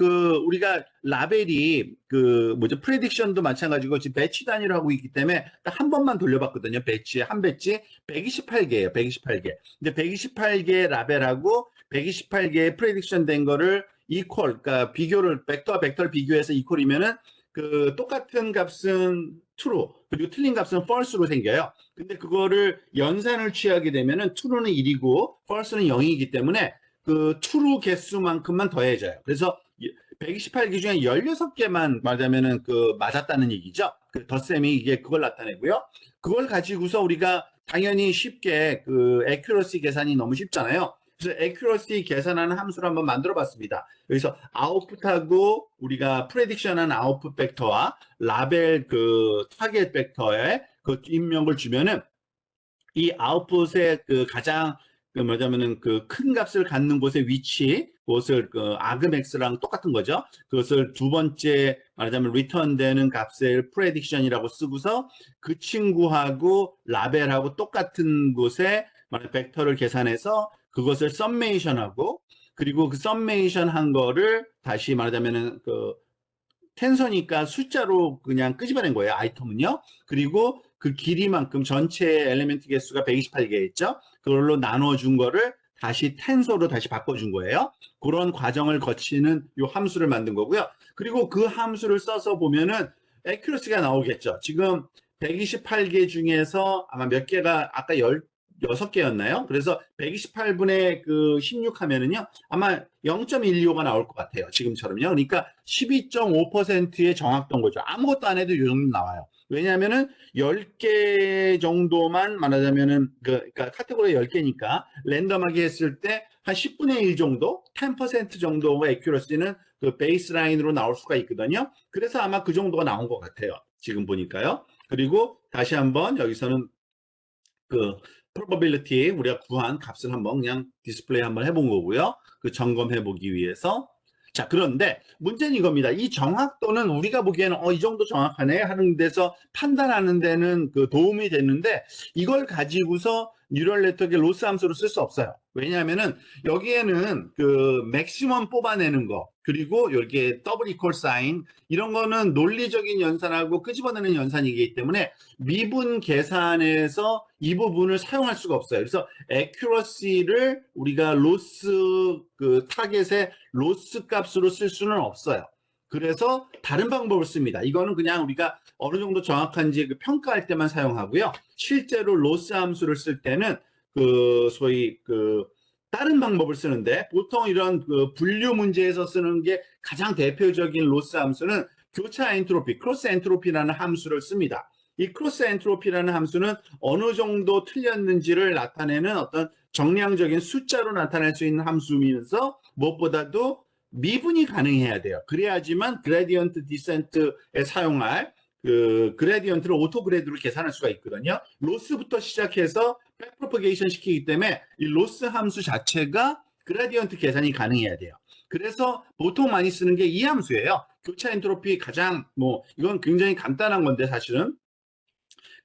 우리가 라벨이 프레딕션도 마찬가지고 지금 배치 단위로 하고 있기 때문에 딱 한 번만 돌려봤거든요. 한 배치 128개예요. 128개. 근데 128개의 라벨하고 128개의 프레딕션 된 거를 그러니까 비교를 벡터와 벡터를 비교해서 이퀄이면은 똑같은 값은 true, 그리고 틀린 값은 false로 생겨요. 근데 그거를 연산을 취하게 되면은 true는 1이고 false는 0이기 때문에 true 개수만큼만 더해져요. 그래서 128개 중에 16개만 말하자면은 맞았다는 얘기죠. 덧셈이 이게 그걸 나타내고요. 그걸 가지고서 우리가 당연히 쉽게 accuracy 계산이 너무 쉽잖아요. 그래서 accuracy 계산하는 함수를 한번 만들어 봤습니다. 여기서 아웃풋하고 우리가 프레딕션한 아웃풋 벡터와 라벨 타겟 벡터에 입력을 주면은 이 아웃풋의 가장 뭐냐면은 큰 값을 갖는 곳의 위치, 그것을 아그맥스랑 똑같은 거죠. 그것을 두 번째 말하자면 리턴되는 값을 프레딕션이라고 쓰고서 그 친구하고 라벨하고 똑같은 곳에 벡터를 계산해서 그것을 썸메이션하고, 그리고 그 썸메이션 한 거를 다시 말하자면은 텐서니까 숫자로 그냥 끄집어낸 거예요. 아이템은요. 그리고 그 길이만큼 전체 엘리멘트 개수가 128개였죠. 그걸로 나눠준 거를 다시 텐서로 다시 바꿔준 거예요. 그런 과정을 거치는 이 함수를 만든 거고요. 그리고 그 함수를 써서 보면은 accuracy가 나오겠죠. 지금 128개 중에서 아마 몇 개가 아까 16개였나요? 그래서 128분의 16 하면은요, 아마 0.125가 나올 것 같아요. 지금처럼요. 그러니까 12.5%의 정확도인 거죠. 아무것도 안 해도 이 정도 나와요. 왜냐하면은 10개 정도만 말하자면은 그러니까 카테고리 10개니까 랜덤하게 했을 때 한 10분의 1 정도, 10% 정도의 액큐러시는 베이스라인으로 나올 수가 있거든요. 그래서 아마 그 정도가 나온 것 같아요. 지금 보니까요. 그리고 다시 한번 여기서는 probability 우리가 구한 값을 한번 그냥 디스플레이 한번 해본 거고요. 그 점검해 보기 위해서. 자, 그런데 문제는 이겁니다. 이 정확도는 우리가 보기에는 이 정도 정확하네 하는 데서 판단하는 데는 그 도움이 되는데 이걸 가지고서 뉴럴 네트워크의 로스 함수로 쓸 수 없어요. 왜냐하면은 여기에는 그 맥시멈 뽑아내는 거 그리고 이렇게 더블 이퀄 사인 이런 거는 논리적인 연산하고 끄집어내는 연산이기 때문에 미분 계산에서 이 부분을 사용할 수가 없어요. 그래서 accuracy를 우리가 로스 그 타겟의 로스 값으로 쓸 수는 없어요. 그래서 다른 방법을 씁니다. 이거는 그냥 우리가 어느 정도 정확한지 그 평가할 때만 사용하고요. 실제로 로스 함수를 쓸 때는 그 소위 그 다른 방법을 쓰는데 보통 이런 그 분류 문제에서 쓰는 게 가장 대표적인 로스 함수는 교차 엔트로피, 크로스 엔트로피라는 함수를 씁니다. 이 크로스 엔트로피라는 함수는 어느 정도 틀렸는지를 나타내는 어떤 정량적인 숫자로 나타낼 수 있는 함수이면서 무엇보다도 미분이 가능해야 돼요. 그래야지만 그레디언트 디센트에 사용할 그 그레디언트를 오토 그레드로 계산할 수가 있거든요. 로스부터 시작해서 백프로퍼게이션 시키기 때문에 이 로스 함수 자체가 그레디언트 계산이 가능해야 돼요. 그래서 보통 많이 쓰는 게 이 함수예요. 교차 엔트로피 가장 이건 굉장히 간단한 건데 사실은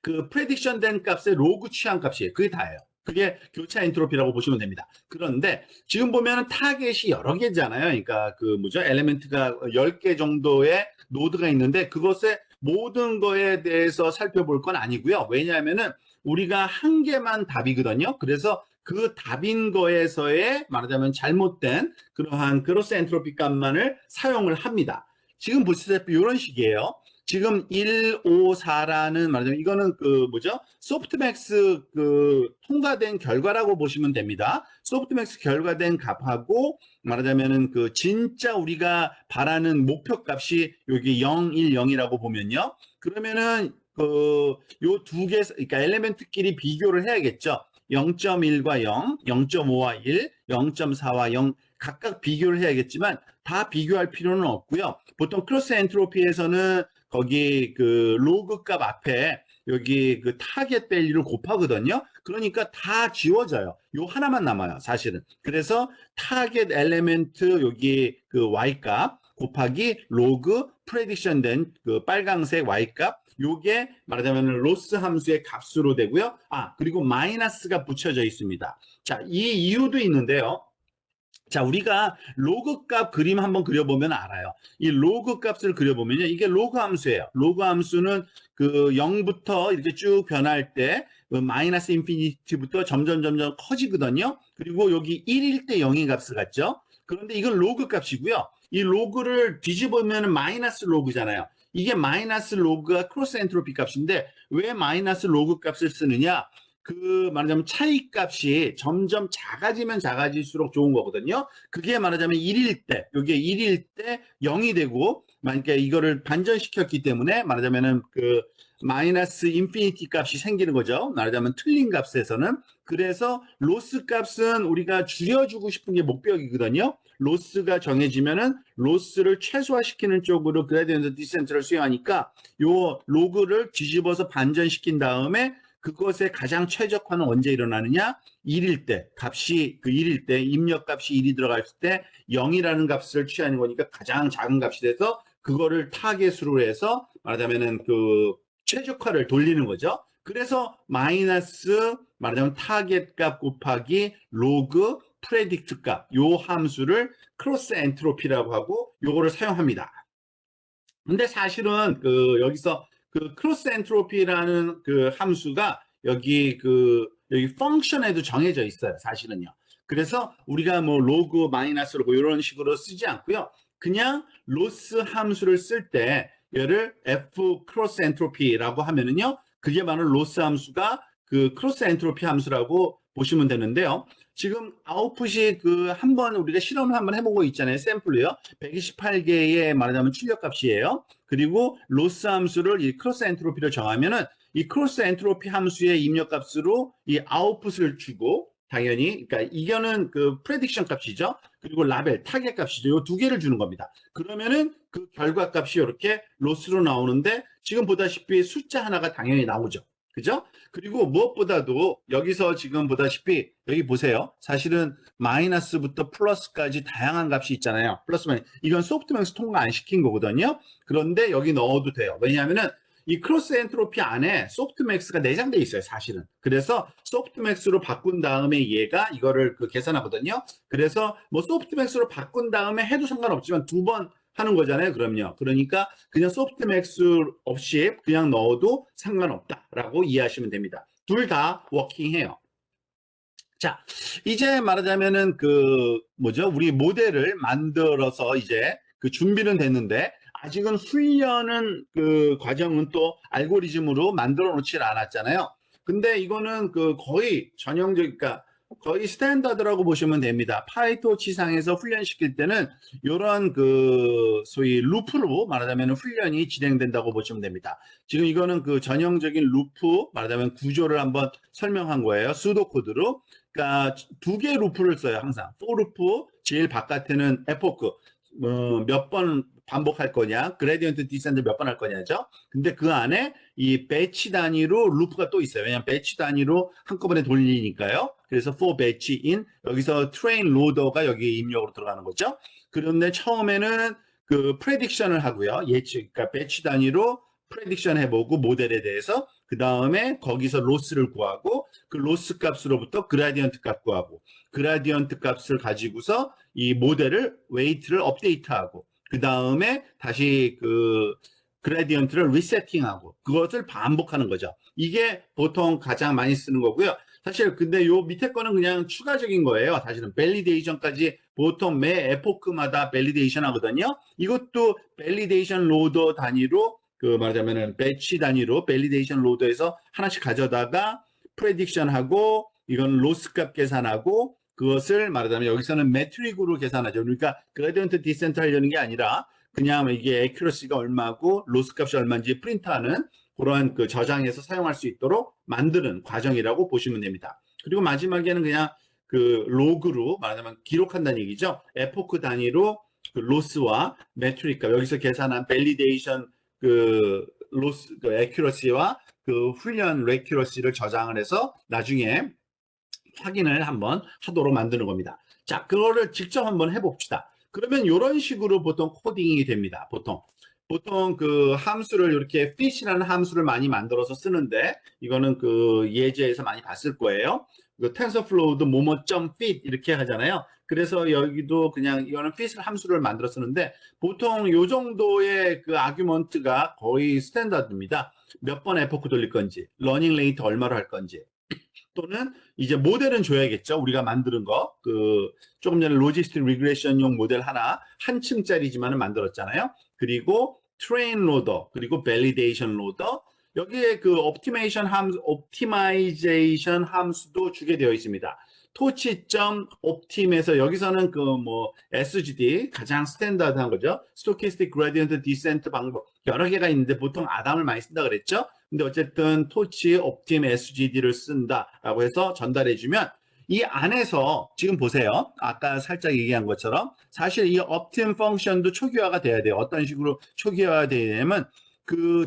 그 프레딕션 된 값의 로그 취한 값이에요. 그게 다예요. 그게 교차 엔트로피라고 보시면 됩니다. 그런데 지금 보면은 타겟이 여러 개잖아요. 그러니까 그 뭐죠? 엘리멘트가 10개 정도의 노드가 있는데 그것의 모든 거에 대해서 살펴볼 건 아니고요. 왜냐하면은 우리가 한 개만 답이거든요. 그래서 그 답인 거에서의 말하자면 잘못된 그러한 크로스 엔트로피 값만을 사용을 합니다. 지금 보시다시피 이런 식이에요. 지금 154라는 말하자면 이거는 그 뭐죠? 소프트맥스 그 통과된 결과라고 보시면 됩니다. 소프트맥스 결과된 값하고 말하자면은 그 진짜 우리가 바라는 목표 값이 여기 0, 1, 0이라고 보면요. 그러면은 그 요 두 개, 그러니까 엘리멘트끼리 비교를 해야겠죠. 0.1과 0, 0.5와 1, 0.4와 0 각각 비교를 해야겠지만 다 비교할 필요는 없고요. 보통 크로스 엔트로피에서는 거기 그 로그 값 앞에 여기 그 타겟 밸류를 곱하거든요. 그러니까 다 지워져요. 요 하나만 남아요, 사실은. 그래서 타겟 엘리멘트 여기 그 y 값 곱하기 로그 프레딕션 된 그 빨강색 y 값 요게 말하자면 로스 함수의 값으로 되고요. 그리고 마이너스가 붙여져 있습니다. 자, 이 이유도 있는데요. 자, 우리가 로그 값 그림 한번 그려보면 알아요. 이 로그 값을 그려보면요. 이게 로그 함수예요. 로그 함수는 그 0부터 이렇게 쭉 변할 때 마이너스 인피니티부터 점점 커지거든요. 그리고 여기 1일 때 0의 값을 갖죠. 그런데 이건 로그 값이고요. 이 로그를 뒤집으면 마이너스 로그잖아요. 이게 마이너스 로그가 크로스 엔트로피 값인데 왜 마이너스 로그 값을 쓰느냐? 그 말하자면 차이 값이 점점 작아지면 작아질수록 좋은 거거든요. 그게 말하자면 1일 때, 여기에 1일 때 0이 되고, 만약에 이거를 반전시켰기 때문에 말하자면은 그 마이너스 인피니티 값이 생기는 거죠. 말하자면 틀린 값에서는. 그래서 로스 값은 우리가 줄여주고 싶은 게 목표이거든요. 로스가 정해지면은 로스를 최소화시키는 쪽으로 그레디언트 디센트를 수행하니까 요 로그를 뒤집어서 반전시킨 다음에 그것의 가장 최적화는 언제 일어나느냐? 1일 때, 값이 그 1일 때, 입력값이 1이 들어갈 때 0이라는 값을 취하는 거니까 가장 작은 값이 돼서 그거를 타겟으로 해서 말하자면은 그 최적화를 돌리는 거죠. 그래서 마이너스 말하자면 타겟 값 곱하기 로그 프레딕트 값, 요 함수를 크로스 엔트로피라고 하고 요거를 사용합니다. 근데 사실은 그 여기서 그 크로스 엔트로피라는 그 함수가 여기 펑션에도 정해져 있어요, 사실은요. 그래서 우리가 뭐 로그 마이너스 로그 이런 식으로 쓰지 않고요. 그냥 로스 함수를 쓸 때 얘를 F 크로스 엔트로피라고 하면은요. 그게 바로 로스 함수가 그 크로스 엔트로피 함수라고 보시면 되는데요. 지금 아웃풋이 그 한번 우리가 실험을 한번 해본 거 있잖아요. 샘플로요. 128개의 말하자면 출력값이에요. 그리고 로스 함수를 이 크로스 엔트로피로 정하면은 이 크로스 엔트로피 함수의 입력값으로 이 아웃풋을 주고 당연히 그러니까 이거는 그 프레딕션 값이죠. 그리고 라벨 타겟 값이죠. 이 두 개를 주는 겁니다. 그러면은 그 결과 값이 이렇게 로스로 나오는데 지금 보다시피 숫자 하나가 당연히 나오죠. 그죠? 그리고 무엇보다도 여기서 지금 보다시피 여기 보세요. 사실은 마이너스부터 플러스까지 다양한 값이 있잖아요. 플러스 마이너스. 이건 소프트맥스 통과 안 시킨 거거든요. 그런데 여기 넣어도 돼요. 왜냐하면은 이 크로스 엔트로피 안에 소프트맥스가 내장돼 있어요, 사실은. 그래서 소프트맥스로 바꾼 다음에 얘가 이거를 계산하거든요. 그래서 뭐 소프트맥스로 바꾼 다음에 해도 상관없지만 두 번 하는 거잖아요. 그럼요. 그러니까 그냥 소프트맥스 없이 그냥 넣어도 상관없다라고 이해하시면 됩니다. 둘 다 워킹해요. 자, 이제 말하자면은 뭐죠? 우리 모델을 만들어서 이제 준비는 됐는데 아직은 훈련은 과정은 또 알고리즘으로 만들어 놓질 않았잖아요. 근데 이거는 거의 전형적, 그러니까 거의 스탠다드라고 보시면 됩니다. 파이토치 상에서 훈련시킬 때는 이런 소위 루프로 말하자면 훈련이 진행된다고 보시면 됩니다. 지금 이거는 전형적인 루프 말하자면 구조를 한번 설명한 거예요. 수도 코드로. 그러니까 두 개의 루프를 써요. 항상 for 루프, 제일 바깥에는 epoch, 몇 번 반복할 거냐, 그레디언트 디센트 몇 번 할 거냐죠. 근데 그 안에 이 배치 단위로 루프가 또 있어요. 왜냐하면 배치 단위로 한꺼번에 돌리니까요. 그래서 for batch in, 여기서 train loader가 여기 입력으로 들어가는 거죠. 그런데 처음에는 prediction을 하고요. 예측, 그러니까 배치 단위로 프레딕션 해보고 모델에 대해서 그 다음에 거기서 로스를 구하고 그 로스 값으로부터 그라디언트 값 구하고 그라디언트 값을 가지고서 이 모델을 웨이트를 업데이트하고 그 다음에 다시 그라디언트를 리세팅하고 그것을 반복하는 거죠. 이게 보통 가장 많이 쓰는 거고요. 사실 근데 요 밑에 거는 그냥 추가적인 거예요. 사실은 밸리데이션까지 보통 매 에포크마다 밸리데이션 하거든요. 이것도 밸리데이션 로더 단위로 말하자면은 배치 단위로 밸리데이션 로더에서 하나씩 가져다가 프레딕션 하고 이건 로스 값 계산하고 그것을 말하자면 여기서는 매트릭으로 계산하죠. 그러니까 그레디언트 디센트 하려는 게 아니라 그냥 이게 에큐러시가 얼마고 로스 값이 얼마인지 프린트하는 그러한 저장해서 사용할 수 있도록 만드는 과정이라고 보시면 됩니다. 그리고 마지막에는 그냥 로그로 말하자면 기록한다는 얘기죠. 에포크 단위로 로스와 매트릭 값 여기서 계산한 밸리데이션 로스 에큐러시와 훈련 레큐러시를 저장을 해서 나중에 확인을 한번 하도록 만드는 겁니다. 자, 그거를 직접 한번 해봅시다. 그러면 이런 식으로 보통 코딩이 됩니다. 보통 함수를 이렇게 fit이라는 함수를 많이 만들어서 쓰는데 이거는 예제에서 많이 봤을 거예요. TensorFlow도 뭐뭐.fit 이렇게 하잖아요. 그래서 여기도 그냥 이거는 fit을 함수를 만들어 쓰는데 보통 요 정도의 아규먼트가 거의 스탠다드입니다. 몇 번 에포크 돌릴 건지, 러닝 레이트 얼마로 할 건지, 또는 이제 모델은 줘야겠죠. 우리가 만드는 거. 조금 전에 로지스틱 리그레션용 모델 하나 한 층짜리지만은 만들었잖아요. 그리고 트레인 로더, 그리고 밸리데이션 로더. 여기에 옵티마이제이션 함수도 주게 되어 있습니다. 토치점 옵팀에서 여기서는 SGD 가장 스탠다드한 거죠. 스토키스틱 그레디언트 디센트 방법 여러 개가 있는데 보통 아담을 많이 쓴다 그랬죠. 근데 어쨌든 토치 옵팀 SGD를 쓴다라고 해서 전달해주면 이 안에서 지금 보세요. 아까 살짝 얘기한 것처럼 사실 이 옵팀 펑션도 초기화가 돼야 돼요. 어떤 식으로 초기화가 되냐면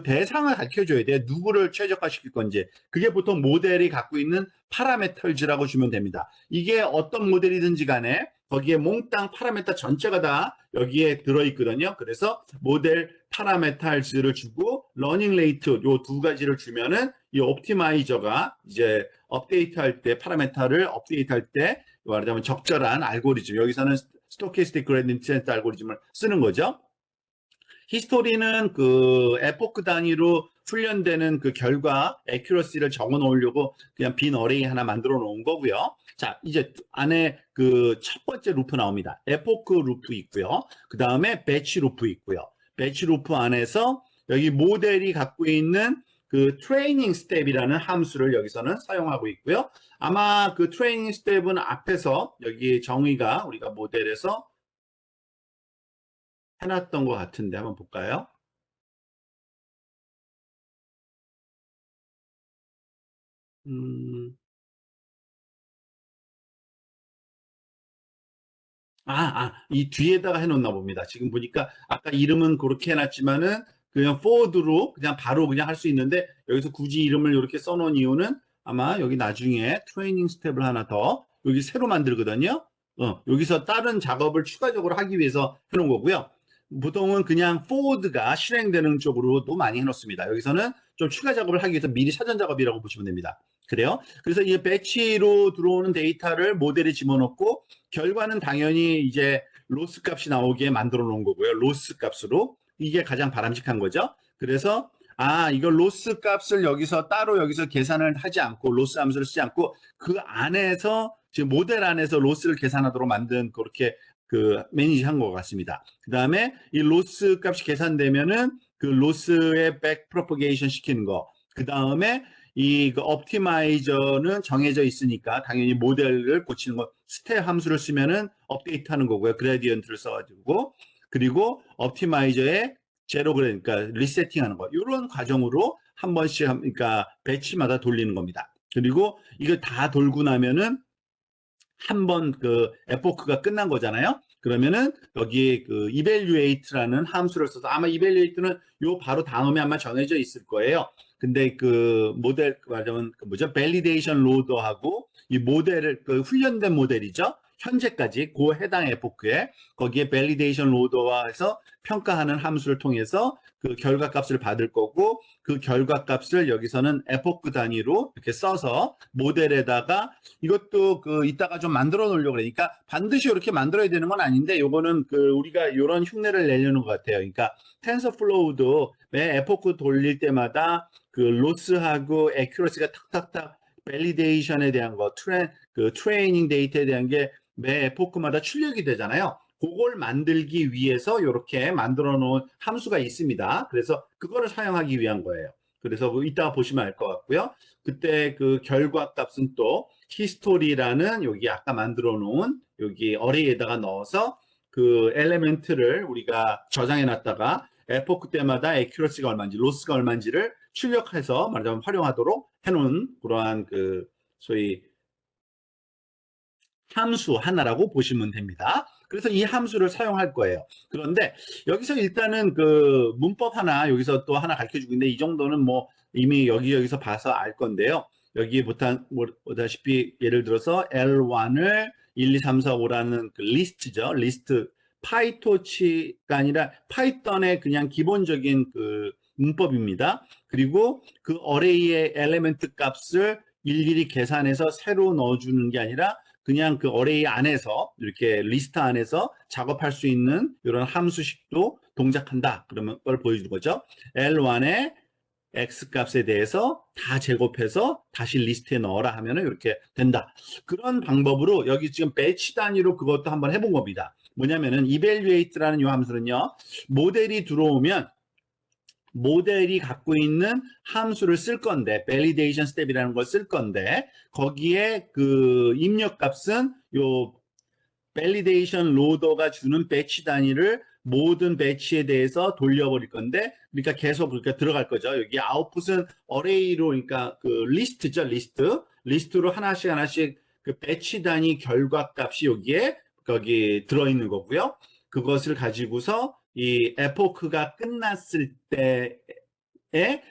대상을 가르쳐줘야 돼요. 누구를 최적화시킬 건지. 그게 보통 모델이 갖고 있는 파라메터즈라고 주면 됩니다. 이게 어떤 모델이든지 간에 거기에 몽땅 파라메터 전체가 다 여기에 들어있거든요. 그래서 모델 파라메터즈를 주고 러닝 레이트 요 두 가지를 주면은 이 옵티마이저가 이제 업데이트할 때 파라메터를 업데이트할 때 말하자면 적절한 알고리즘 여기서는 스토캐스틱 그레디언트 알고리즘을 쓰는 거죠. 히스토리는 에포크 단위로 훈련되는 결과 에큐러시를 적어 놓으려고 그냥 빈 어레이 하나 만들어 놓은 거고요. 자, 이제 안에 첫 번째 루프 나옵니다. 에포크 루프 있고요. 그 다음에 배치 루프 있고요. 배치 루프 안에서 여기 모델이 갖고 있는 트레이닝 스텝이라는 함수를 여기서는 사용하고 있고요. 아마 트레이닝 스텝은 앞에서 여기 정의가 우리가 모델에서 해놨던 것 같은데 한번 볼까요? 이 뒤에다가 해놓나 봅니다. 지금 보니까 아까 이름은 그렇게 해놨지만은 그냥 forward로 그냥 바로 그냥 할 수 있는데 여기서 굳이 이름을 이렇게 써놓은 이유는 아마 여기 나중에 트레이닝 스텝을 하나 더 여기 새로 만들거든요. 여기서 다른 작업을 추가적으로 하기 위해서 해놓은 거고요. 보통은 그냥 forward가 실행되는 쪽으로도 많이 해놓습니다. 여기서는 좀 추가 작업을 하기 위해서 미리 사전 작업이라고 보시면 됩니다. 그래요. 그래서 이 배치로 들어오는 데이터를 모델에 집어넣고 결과는 당연히 이제 로스 값이 나오게 만들어 놓은 거고요. 로스 값으로. 이게 가장 바람직한 거죠. 그래서 이거 로스 값을 여기서 따로 여기서 계산을 하지 않고 로스 함수를 쓰지 않고 그 안에서 지금 모델 안에서 로스를 계산하도록 만든 그렇게 그 매니지한 것 같습니다. 그 다음에 이 로스 값이 계산되면은 그 로스의 백 프로퍼게이션 시키는 거. 그 다음에 이 옵티마이저는 정해져 있으니까 당연히 모델을 고치는 거. 스텝 함수를 쓰면은 업데이트 하는 거고요. 그레디언트를 써가지고. 그리고 옵티마이저의 제로 그러니까 리세팅 하는 거. 이런 과정으로 한 번씩 그러니까 배치마다 돌리는 겁니다. 그리고 이거 다 돌고 나면은 한 번 그 에포크가 끝난 거잖아요. 그러면은 여기 그 evaluate라는 함수를 써서 아마 evaluate는 요 바로 다음에 아마 정해져 있을 거예요. 근데 그 모델 말하자면 그 뭐죠? validation loader하고 이 모델을 그 훈련된 모델이죠. 현재까지 그 해당 에포크에 거기에 validation loader와 해서 평가하는 함수를 통해서 그 결과 값을 받을 거고 그 결과 값을 여기서는 에포크 단위로 이렇게 써서 모델에다가 이것도 그 이따가 좀 만들어 놓으려고 그러니까 반드시 이렇게 만들어야 되는 건 아닌데 요거는 그 우리가 이런 흉내를 내려는 것 같아요. 그러니까 텐서플로우도 매 에포크 돌릴 때마다 그 로스하고 애큐러시가 탁탁탁 밸리데이션에 대한 거, 그 트레이닝 데이터에 대한 게 매 에포크마다 출력이 되잖아요. 그걸 만들기 위해서 이렇게 만들어 놓은 함수가 있습니다. 그래서 그거를 사용하기 위한 거예요. 그래서 이따가 보시면 알 것 같고요. 그때 그 결과 값은 또 히스토리라는 여기 아까 만들어 놓은 여기 어레이에다가 넣어서 그 엘리멘트를 우리가 저장해 놨다가 에포크 때마다 애큐러시가 얼마인지 로스가 얼마인지를 출력해서 말하자면 활용하도록 해놓은 그러한 그 소위 함수 하나라고 보시면 됩니다. 그래서 이 함수를 사용할 거예요. 그런데 여기서 일단은 그 문법 하나 여기서 또 하나 가르쳐 주고 있는데 이 정도는 뭐 이미 여기서 봐서 알 건데요. 여기 보다시피 예를 들어서 L1을 1, 2, 3, 4, 5라는 그 리스트죠. 리스트 파이토치가 아니라 파이썬의 그냥 기본적인 그 문법입니다. 그리고 그 어레이의 엘리멘트 값을 일일이 계산해서 새로 넣어주는 게 아니라 그냥 그 어레이 안에서 이렇게 리스트 안에서 작업할 수 있는 이런 함수식도 동작한다. 그러면 그걸 보여주는 거죠. L1의 X 값에 대해서 다 제곱해서 다시 리스트에 넣어라 하면은 이렇게 된다. 그런 방법으로 여기 지금 배치 단위로 그것도 한번 해본 겁니다. 뭐냐면은 evaluate라는 이 함수는요. 모델이 들어오면 모델이 갖고 있는 함수를 쓸 건데 validation step이라는 걸 쓸 건데 거기에 그 입력 값은 요 validation loader가 주는 배치 단위를 모든 배치에 대해서 돌려버릴 건데 그러니까 계속 그러니까 들어갈 거죠. 여기 아웃풋은 array로 그러니까 그 리스트죠. 리스트로 하나씩 그 배치 단위 결과 값이 여기에 거기 들어있는 거고요. 그것을 가지고서 이 에포크가 끝났을 때의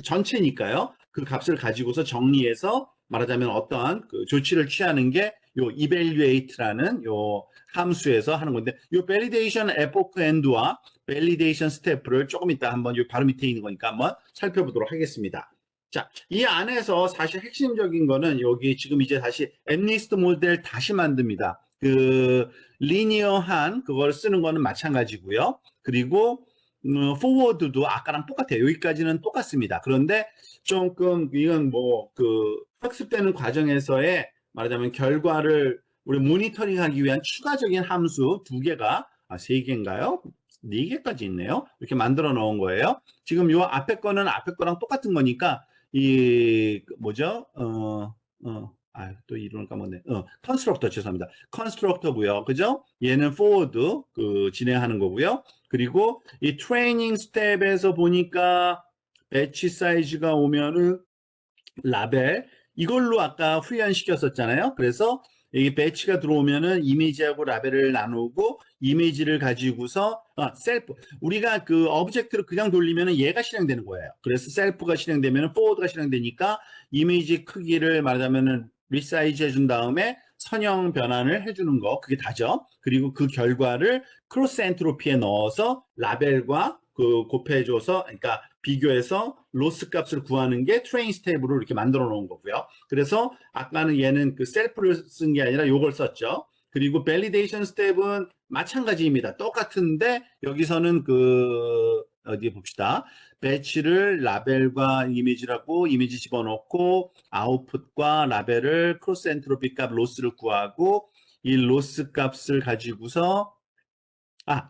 전체니까요. 그 값을 가지고서 정리해서 말하자면 어떠한 그 조치를 취하는 게 요 evaluate라는 요 함수에서 하는 건데 요 validation epoch end와 validation step를 조금 이따 한번 요 바로 밑에 있는 거니까 한번 살펴보도록 하겠습니다. 자, 이 안에서 사실 핵심적인 거는 여기 지금 이제 다시 MNIST 모델 다시 만듭니다. 그 리니어한 그걸 쓰는 거는 마찬가지고요. 그리고 forward도 아까랑 똑같아요. 여기까지는 똑같습니다. 그런데 조금 이건 뭐 그 학습되는 과정에서의 말하자면 결과를 우리 모니터링하기 위한 추가적인 함수 두 개가 세 개인가요? 네 개까지 있네요. 이렇게 만들어 놓은 거예요. 지금 요 앞에 거는 앞에 거랑 똑같은 거니까 이 뭐죠? 또 이름을 까먹네. 컨스트럭터 죄송합니다. 컨스트럭터고요. 그죠? 얘는 forward 그 진행하는 거고요. 그리고 이 트레이닝 스텝에서 보니까 배치 사이즈가 오면은 라벨 이걸로 아까 훈련시켰었잖아요. 그래서 여기 배치가 들어오면은 이미지하고 라벨을 나누고 이미지를 가지고서 셀프 우리가 그 오브젝트를 그냥 돌리면은 얘가 실행되는 거예요. 그래서 셀프가 실행되면은 포워드가 실행되니까 이미지 크기를 말하자면은 리사이즈 해준 다음에 선형 변환을 해주는 거 그게 다죠. 그리고 그 결과를 크로스 엔트로피에 넣어서 라벨과 그 곱해줘서 그러니까 비교해서 로스 값을 구하는 게 트레인 스텝으로 이렇게 만들어 놓은 거고요. 그래서 아까는 얘는 그 셀프를 쓴 게 아니라 요걸 썼죠. 그리고 밸리데이션 스텝은 마찬가지입니다. 똑같은데 여기서는 그 어디 봅시다. 배치를 라벨과 이미지라고 이미지 집어넣고 아웃풋과 라벨을 크로스 엔트로피 값 로스를 구하고 이 로스 값을 가지고서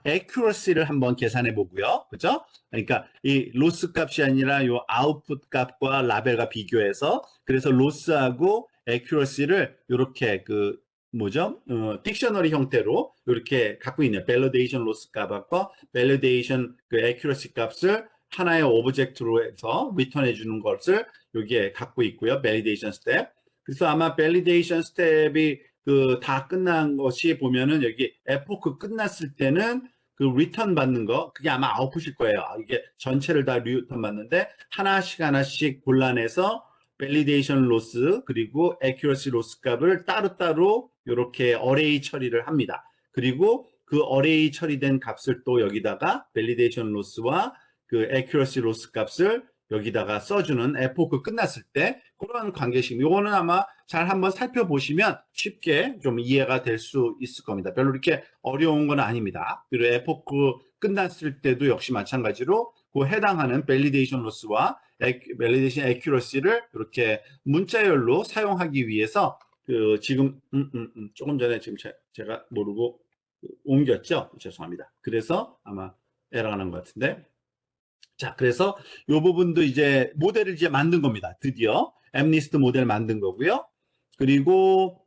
accuracy를 한번 계산해 보고요. 그죠? 그러니까 이 로스 값이 아니라 요 아웃풋 값과 라벨과 비교해서 그래서 로스하고 accuracy를 이렇게 그 뭐죠? 딕셔너리 형태로 이렇게 갖고 있네요. validation 로스 값과 validation 그 accuracy 값을 하나의 오브젝트로 해서 리턴해 주는 것을 여기에 갖고 있고요. validation 스텝. 그래서 아마 validation 스텝이 그 다 끝난 것이 보면은 여기 에포크 끝났을 때는 그 리턴 받는 거 그게 아마 아웃풋일 거예요. 이게 전체를 다 리턴 받는데 하나씩 골라내서 밸리데이션 로스 그리고 accuracy 로스 값을 따로따로 이렇게 어레이 처리를 합니다. 그리고 그 어레이 처리된 값을 또 여기다가 밸리데이션 로스와 그 accuracy 로스 값을 여기다가 써주는 에포크 끝났을 때 그런 관계식. 요거는 아마 잘 한번 살펴보시면 쉽게 좀 이해가 될 수 있을 겁니다. 별로 이렇게 어려운 건 아닙니다. 그리고 에포크 끝났을 때도 역시 마찬가지로 그 해당하는 밸리데이션 로스와 밸리데이션 애큐러시를 이렇게 문자열로 사용하기 위해서 그 지금 조금 전에 지금 제가 모르고 옮겼죠. 죄송합니다. 그래서 아마 에러가 난 것 같은데. 자, 그래서 이 부분도 이제 모델을 이제 만든 겁니다. 드디어 엠니스트 모델 만든 거고요. 그리고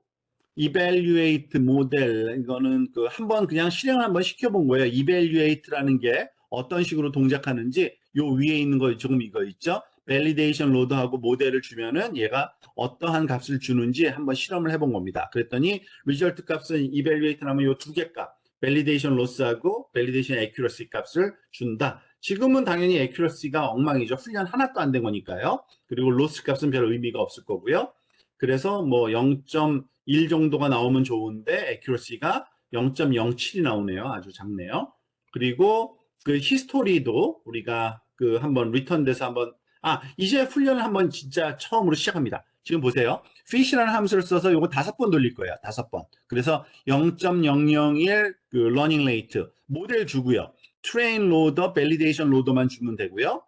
evaluate 모델 이거는 그 한번 그냥 실행을 한번 시켜본 거예요. evaluate라는 게 어떤 식으로 동작하는지 요 위에 있는 거 조금 이거 있죠. validation 로드하고 모델을 주면은 얘가 어떠한 값을 주는지 한번 실험을 해본 겁니다. 그랬더니 result 값은 evaluate 하면 요 두 개 값, validation loss하고 validation accuracy 값을 준다. 지금은 당연히 accuracy가 엉망이죠. 훈련 하나도 안 된 거니까요. 그리고 loss 값은 별 의미가 없을 거고요. 그래서 뭐 0.1 정도가 나오면 좋은데 accuracy가 0.07이 나오네요. 아주 작네요. 그리고 그 히스토리도 우리가 그 한번 리턴 돼서 한번 이제 훈련을 한번 진짜 처음으로 시작합니다. 지금 보세요. fish라는 함수를 써서 요거 5번 돌릴 거예요. 5번. 그래서 0.001 그 러닝 레이트 모델 주고요. 트레인 로더, 밸리데이션 로더만 주면 되고요.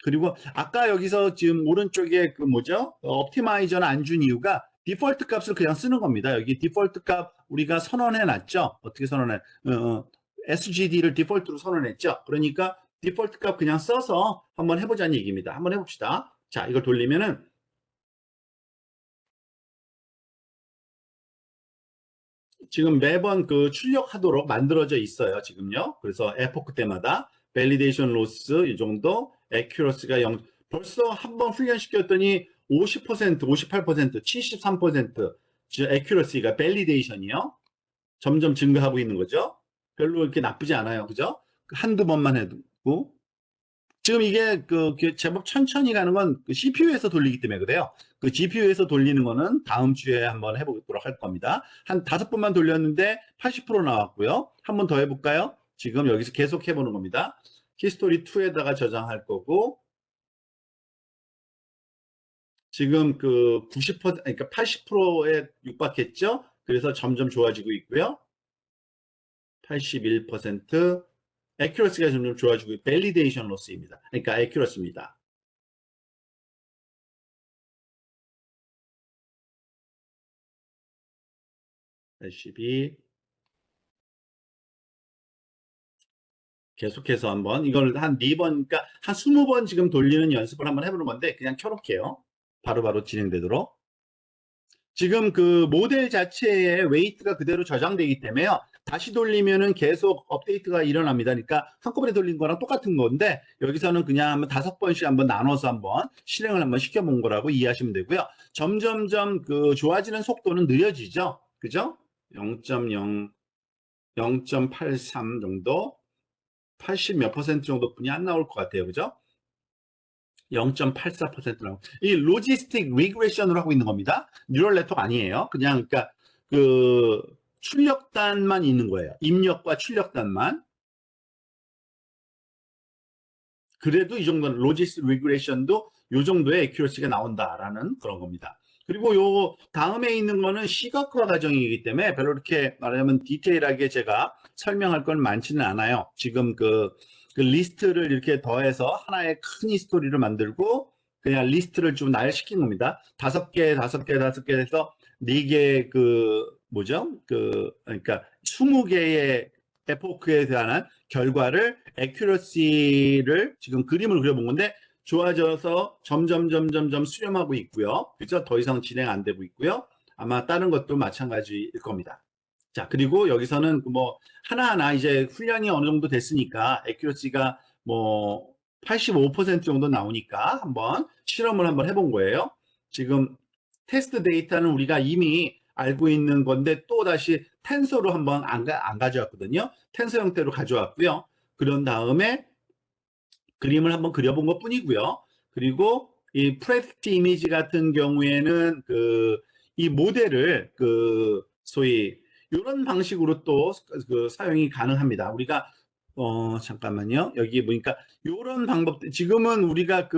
그리고 아까 여기서 지금 오른쪽에 그 뭐죠? 옵티마이저는 안 준 이유가 디폴트 값을 그냥 쓰는 겁니다. 여기 디폴트 값 우리가 선언해 놨죠. 어떻게 선언해? SGD를 디폴트로 선언했죠. 그러니까 디폴트 값 그냥 써서 한번 해보자는 얘기입니다. 한번 해봅시다. 자, 이걸 돌리면은 지금 매번 그 출력하도록 만들어져 있어요. 지금요. 그래서 에포크 때마다 밸리데이션 로스 이 정도, accuracy가 0. 벌써 한번 훈련시켰더니 50%, 58%, 73% accuracy가 validation이요. 점점 증가하고 있는 거죠. 별로 이렇게 나쁘지 않아요. 그죠? 한두 번만 해도. 지금 이게 그 제법 천천히 가는 건 CPU에서 돌리기 때문에 그래요. 그 GPU에서 돌리는 거는 다음 주에 한번 해보도록 할 겁니다. 한 5번만 돌렸는데 80% 나왔고요. 한 번 더 해볼까요? 지금 여기서 계속 해보는 겁니다. 히스토리 2에다가 저장할 거고 지금 그 90%, 그러니까 80%에 육박했죠. 그래서 점점 좋아지고 있고요. 81%, accuracy가 점점 좋아지고 validation loss입니다. 그러니까 accuracy입니다. 계속해서 한번 이걸 한 4번, 그러니까 한 20번 지금 돌리는 연습을 한번 해보는 건데 그냥 켜놓을게요. 바로바로 진행되도록. 지금 그 모델 자체에 웨이트가 그대로 저장되기 때문에요. 다시 돌리면은 계속 업데이트가 일어납니다. 그러니까 한꺼번에 돌린 거랑 똑같은 건데 여기서는 그냥 한번 5번씩 한번 나눠서 한번 실행을 한번 시켜본 거라고 이해하시면 되고요. 점점점 그 좋아지는 속도는 느려지죠. 그죠? 0.0, 0.83 정도, 80 몇 퍼센트 정도뿐이 안 나올 것 같아요. 그죠? 0.84%라고. 이 로지스틱 리그레션으로 하고 있는 겁니다. 뉴럴 네트워크 아니에요. 그냥 그러니까 그 출력단만 있는 거예요. 입력과 출력단만. 그래도 이 정도는 로지스틱 리그레션도 이 정도의 액큐러시가 나온다라는 그런 겁니다. 그리고 요 다음에 있는 거는 시각화 과정이기 때문에 별로 이렇게 말하자면 디테일하게 제가 설명할 건 많지는 않아요. 지금 그 리스트를 이렇게 더해서 하나의 큰 히스토리를 만들고 그냥 리스트를 좀 나열시킨 겁니다. 5개, 5개, 5개 해서 4개 그 뭐죠? 그러니까 20개의 에포크에 대한 결과를 액큐러시를 지금 그림을 그려본 건데 좋아져서 점점 수렴하고 있고요. 그죠? 더 이상 진행 안 되고 있고요. 아마 다른 것도 마찬가지일 겁니다. 자, 그리고 여기서는 뭐 하나하나 이제 훈련이 어느 정도 됐으니까 액큐러시가 뭐 85% 정도 나오니까 한번 실험을 한번 해본 거예요. 지금 테스트 데이터는 우리가 이미 알고 있는 건데 또 다시 텐서로 한번 안 가져왔거든요. 텐서 형태로 가져왔고요. 그런 다음에 그림을 한번 그려본 것 뿐이고요. 그리고 이 프레딕트 이미지 같은 경우에는 이 모델을 소위 이런 방식으로 또 사용이 가능합니다. 우리가 잠깐만요. 여기 보니까 이런 방법 지금은 우리가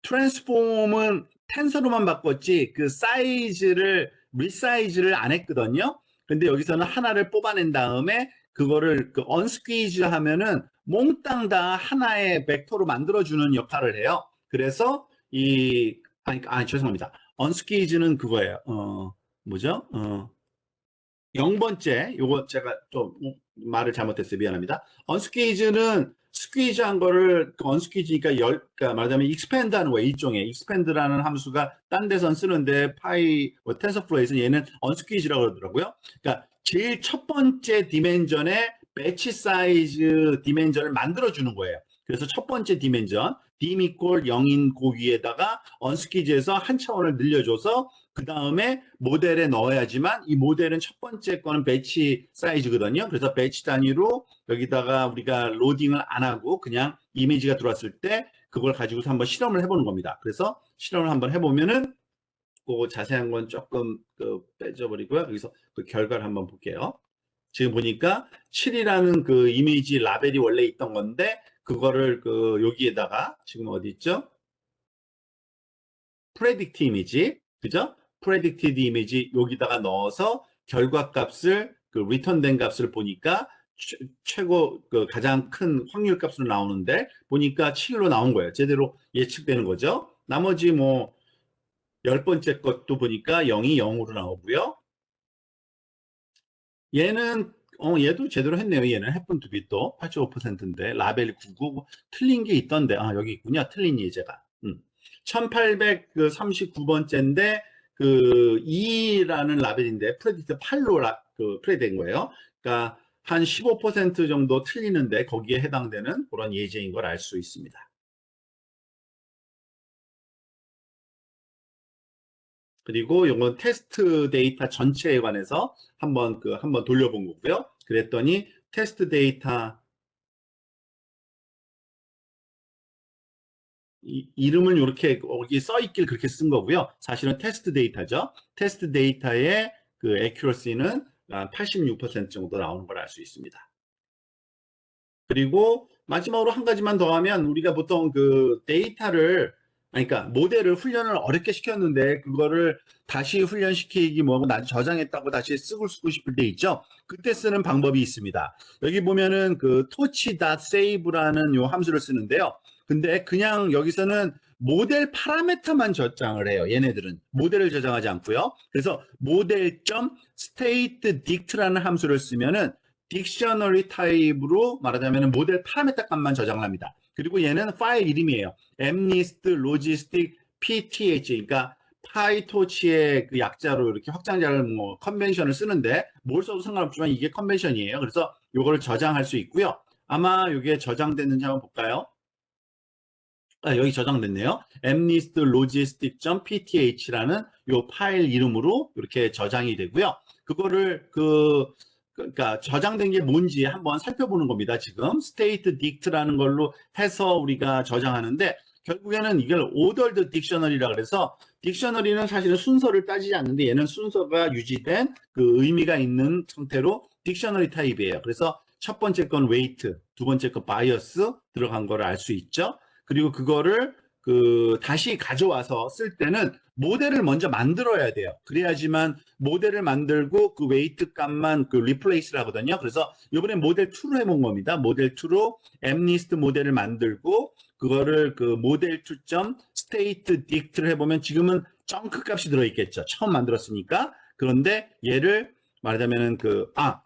트랜스폼은 텐서로만 바꿨지 사이즈를 리사이즈를 안 했거든요. 근데 여기서는 하나를 뽑아낸 다음에 그거를 언스퀴즈 하면은 몽땅 다 하나의 벡터로 만들어주는 역할을 해요. 그래서 아니 죄송합니다. 언스퀴즈는 그거예요. 뭐죠? 0번째, 요거 제가 좀 말을 잘못했어요. 미안합니다. 언스퀴즈는 스퀴즈한 거를 언스퀴즈니까 그러니까 말하자면 익스펜드 하는 거예요. 일종의 익스펜드라는 함수가 딴 데선 쓰는데 텐서플로우에서는 얘는 언스퀴즈라고 그러더라고요. 그러니까 제일 첫 번째 디멘전에 배치 사이즈 디멘전을 만들어 주는 거예요. 그래서 첫 번째 디멘전 dim equal 0인 고기에다가 언스퀴즈에서 한 차원을 늘려줘서 그 다음에 모델에 넣어야지만 이 모델은 첫 번째 거는 배치 사이즈거든요. 그래서 배치 단위로 여기다가 우리가 로딩을 안 하고 그냥 이미지가 들어왔을 때 그걸 가지고서 한번 실험을 해보는 겁니다. 그래서 실험을 한번 해보면은 그 자세한 건 조금 빼줘버리고요. 여기서 그 결과를 한번 볼게요. 지금 보니까 7이라는 그 이미지 라벨이 원래 있던 건데 그거를 여기에다가 지금 어디 있죠? 프레딕트 이미지, 그죠? 프레딕티드 이미지 여기다가 넣어서 결과 값을 리턴된 값을 보니까 최고 가장 큰 확률 값으로 나오는데 보니까 7로 나온 거예요. 제대로 예측되는 거죠. 나머지 뭐 10번째 것도 보니까 0이 0으로 나오고요. 얘도 제대로 했네요. 얘는 해픈 투빗도 85%인데 라벨이 9고 틀린 게 있던데 여기 있군요. 틀린 예제가 1839번째인데 2라는 라벨인데 프레딕트 8로 프레딕된 거예요. 그러니까 한 15% 정도 틀리는데 거기에 해당되는 그런 예제인 걸 알 수 있습니다. 그리고 이건 테스트 데이터 전체에 관해서 한번 돌려본 거고요. 그랬더니 테스트 데이터 이름을 이렇게 여기 써 있길 그렇게 쓴 거고요. 사실은 테스트 데이터죠. 테스트 데이터의 액큐러시는 86% 정도 나오는 걸 알 수 있습니다. 그리고 마지막으로 한 가지만 더 하면 우리가 보통 데이터를 그러니까 모델을 훈련을 어렵게 시켰는데 그거를 다시 훈련시키기 뭐고 나중에 저장했다고 다시 쓰고 싶을 때 있죠. 그때 쓰는 방법이 있습니다. 여기 보면은 torch.save라는 요 함수를 쓰는데요. 근데 그냥 여기서는 모델 파라메터만 저장을 해요. 얘네들은 모델을 저장하지 않고요. 그래서 model.stateDict라는 함수를 쓰면은 딕셔너리 타입으로 말하자면 모델 파라메터 값만 저장을 합니다. 그리고 얘는 파일 이름이에요. mnist logistic pth 그러니까 파이토치의 약자로 이렇게 확장자를 컨벤션을 쓰는데 뭘 써도 상관없지만 이게 컨벤션이에요. 그래서 이거를 저장할 수 있고요. 아마 이게 저장됐는지 한번 볼까요? 여기 저장됐네요. mnist logistic.pth라는 요 파일 이름으로 이렇게 저장이 되고요. 그거를 그러니까 저장된 게 뭔지 한번 살펴보는 겁니다. 지금 state dict라는 걸로 해서 우리가 저장하는데 결국에는 이걸 ordered dictionary라 그래서 딕셔너리는 사실은 순서를 따지지 않는데 얘는 순서가 유지된 그 의미가 있는 형태로 딕셔너리 타입이에요. 그래서 첫 번째 건 weight, 두 번째 건 bias 들어간 거를 알 수 있죠. 그리고 그거를 다시 가져와서 쓸 때는 모델을 먼저 만들어야 돼요. 그래야지만 모델을 만들고 그 weight 값만 replace를 하거든요. 그래서 이번에 모델 2로 해본 겁니다. 모델 2로 mnist 모델을 만들고 그거를 모델 2.state dict를 해보면 지금은 정크 값이 들어있겠죠. 처음 만들었으니까. 그런데 얘를 말하자면은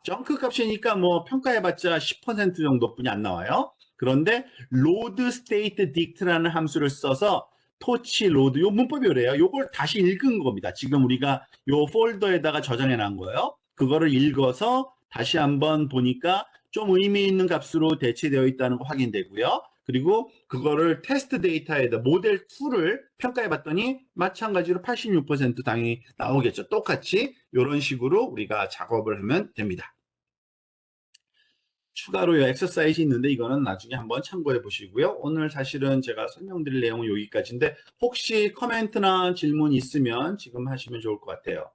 정크 값이니까 뭐 평가해봤자 10% 정도뿐이 안 나와요. 그런데 load state dict라는 함수를 써서 토치 로드 요 문법이 그래요. 요걸 다시 읽은 겁니다. 지금 우리가 요 폴더에다가 저장해 놓은 거예요. 그거를 읽어서 다시 한번 보니까 좀 의미 있는 값으로 대체되어 있다는 거 확인되고요. 그리고 그거를 테스트 데이터에다 모델 2를 평가해 봤더니 마찬가지로 86% 당연히 나오겠죠. 똑같이 이런 식으로 우리가 작업을 하면 됩니다. 추가로 엑서사이즈 있는데 이거는 나중에 한번 참고해 보시고요. 오늘 사실은 제가 설명드릴 내용은 여기까지인데 혹시 코멘트나 질문 있으면 지금 하시면 좋을 것 같아요.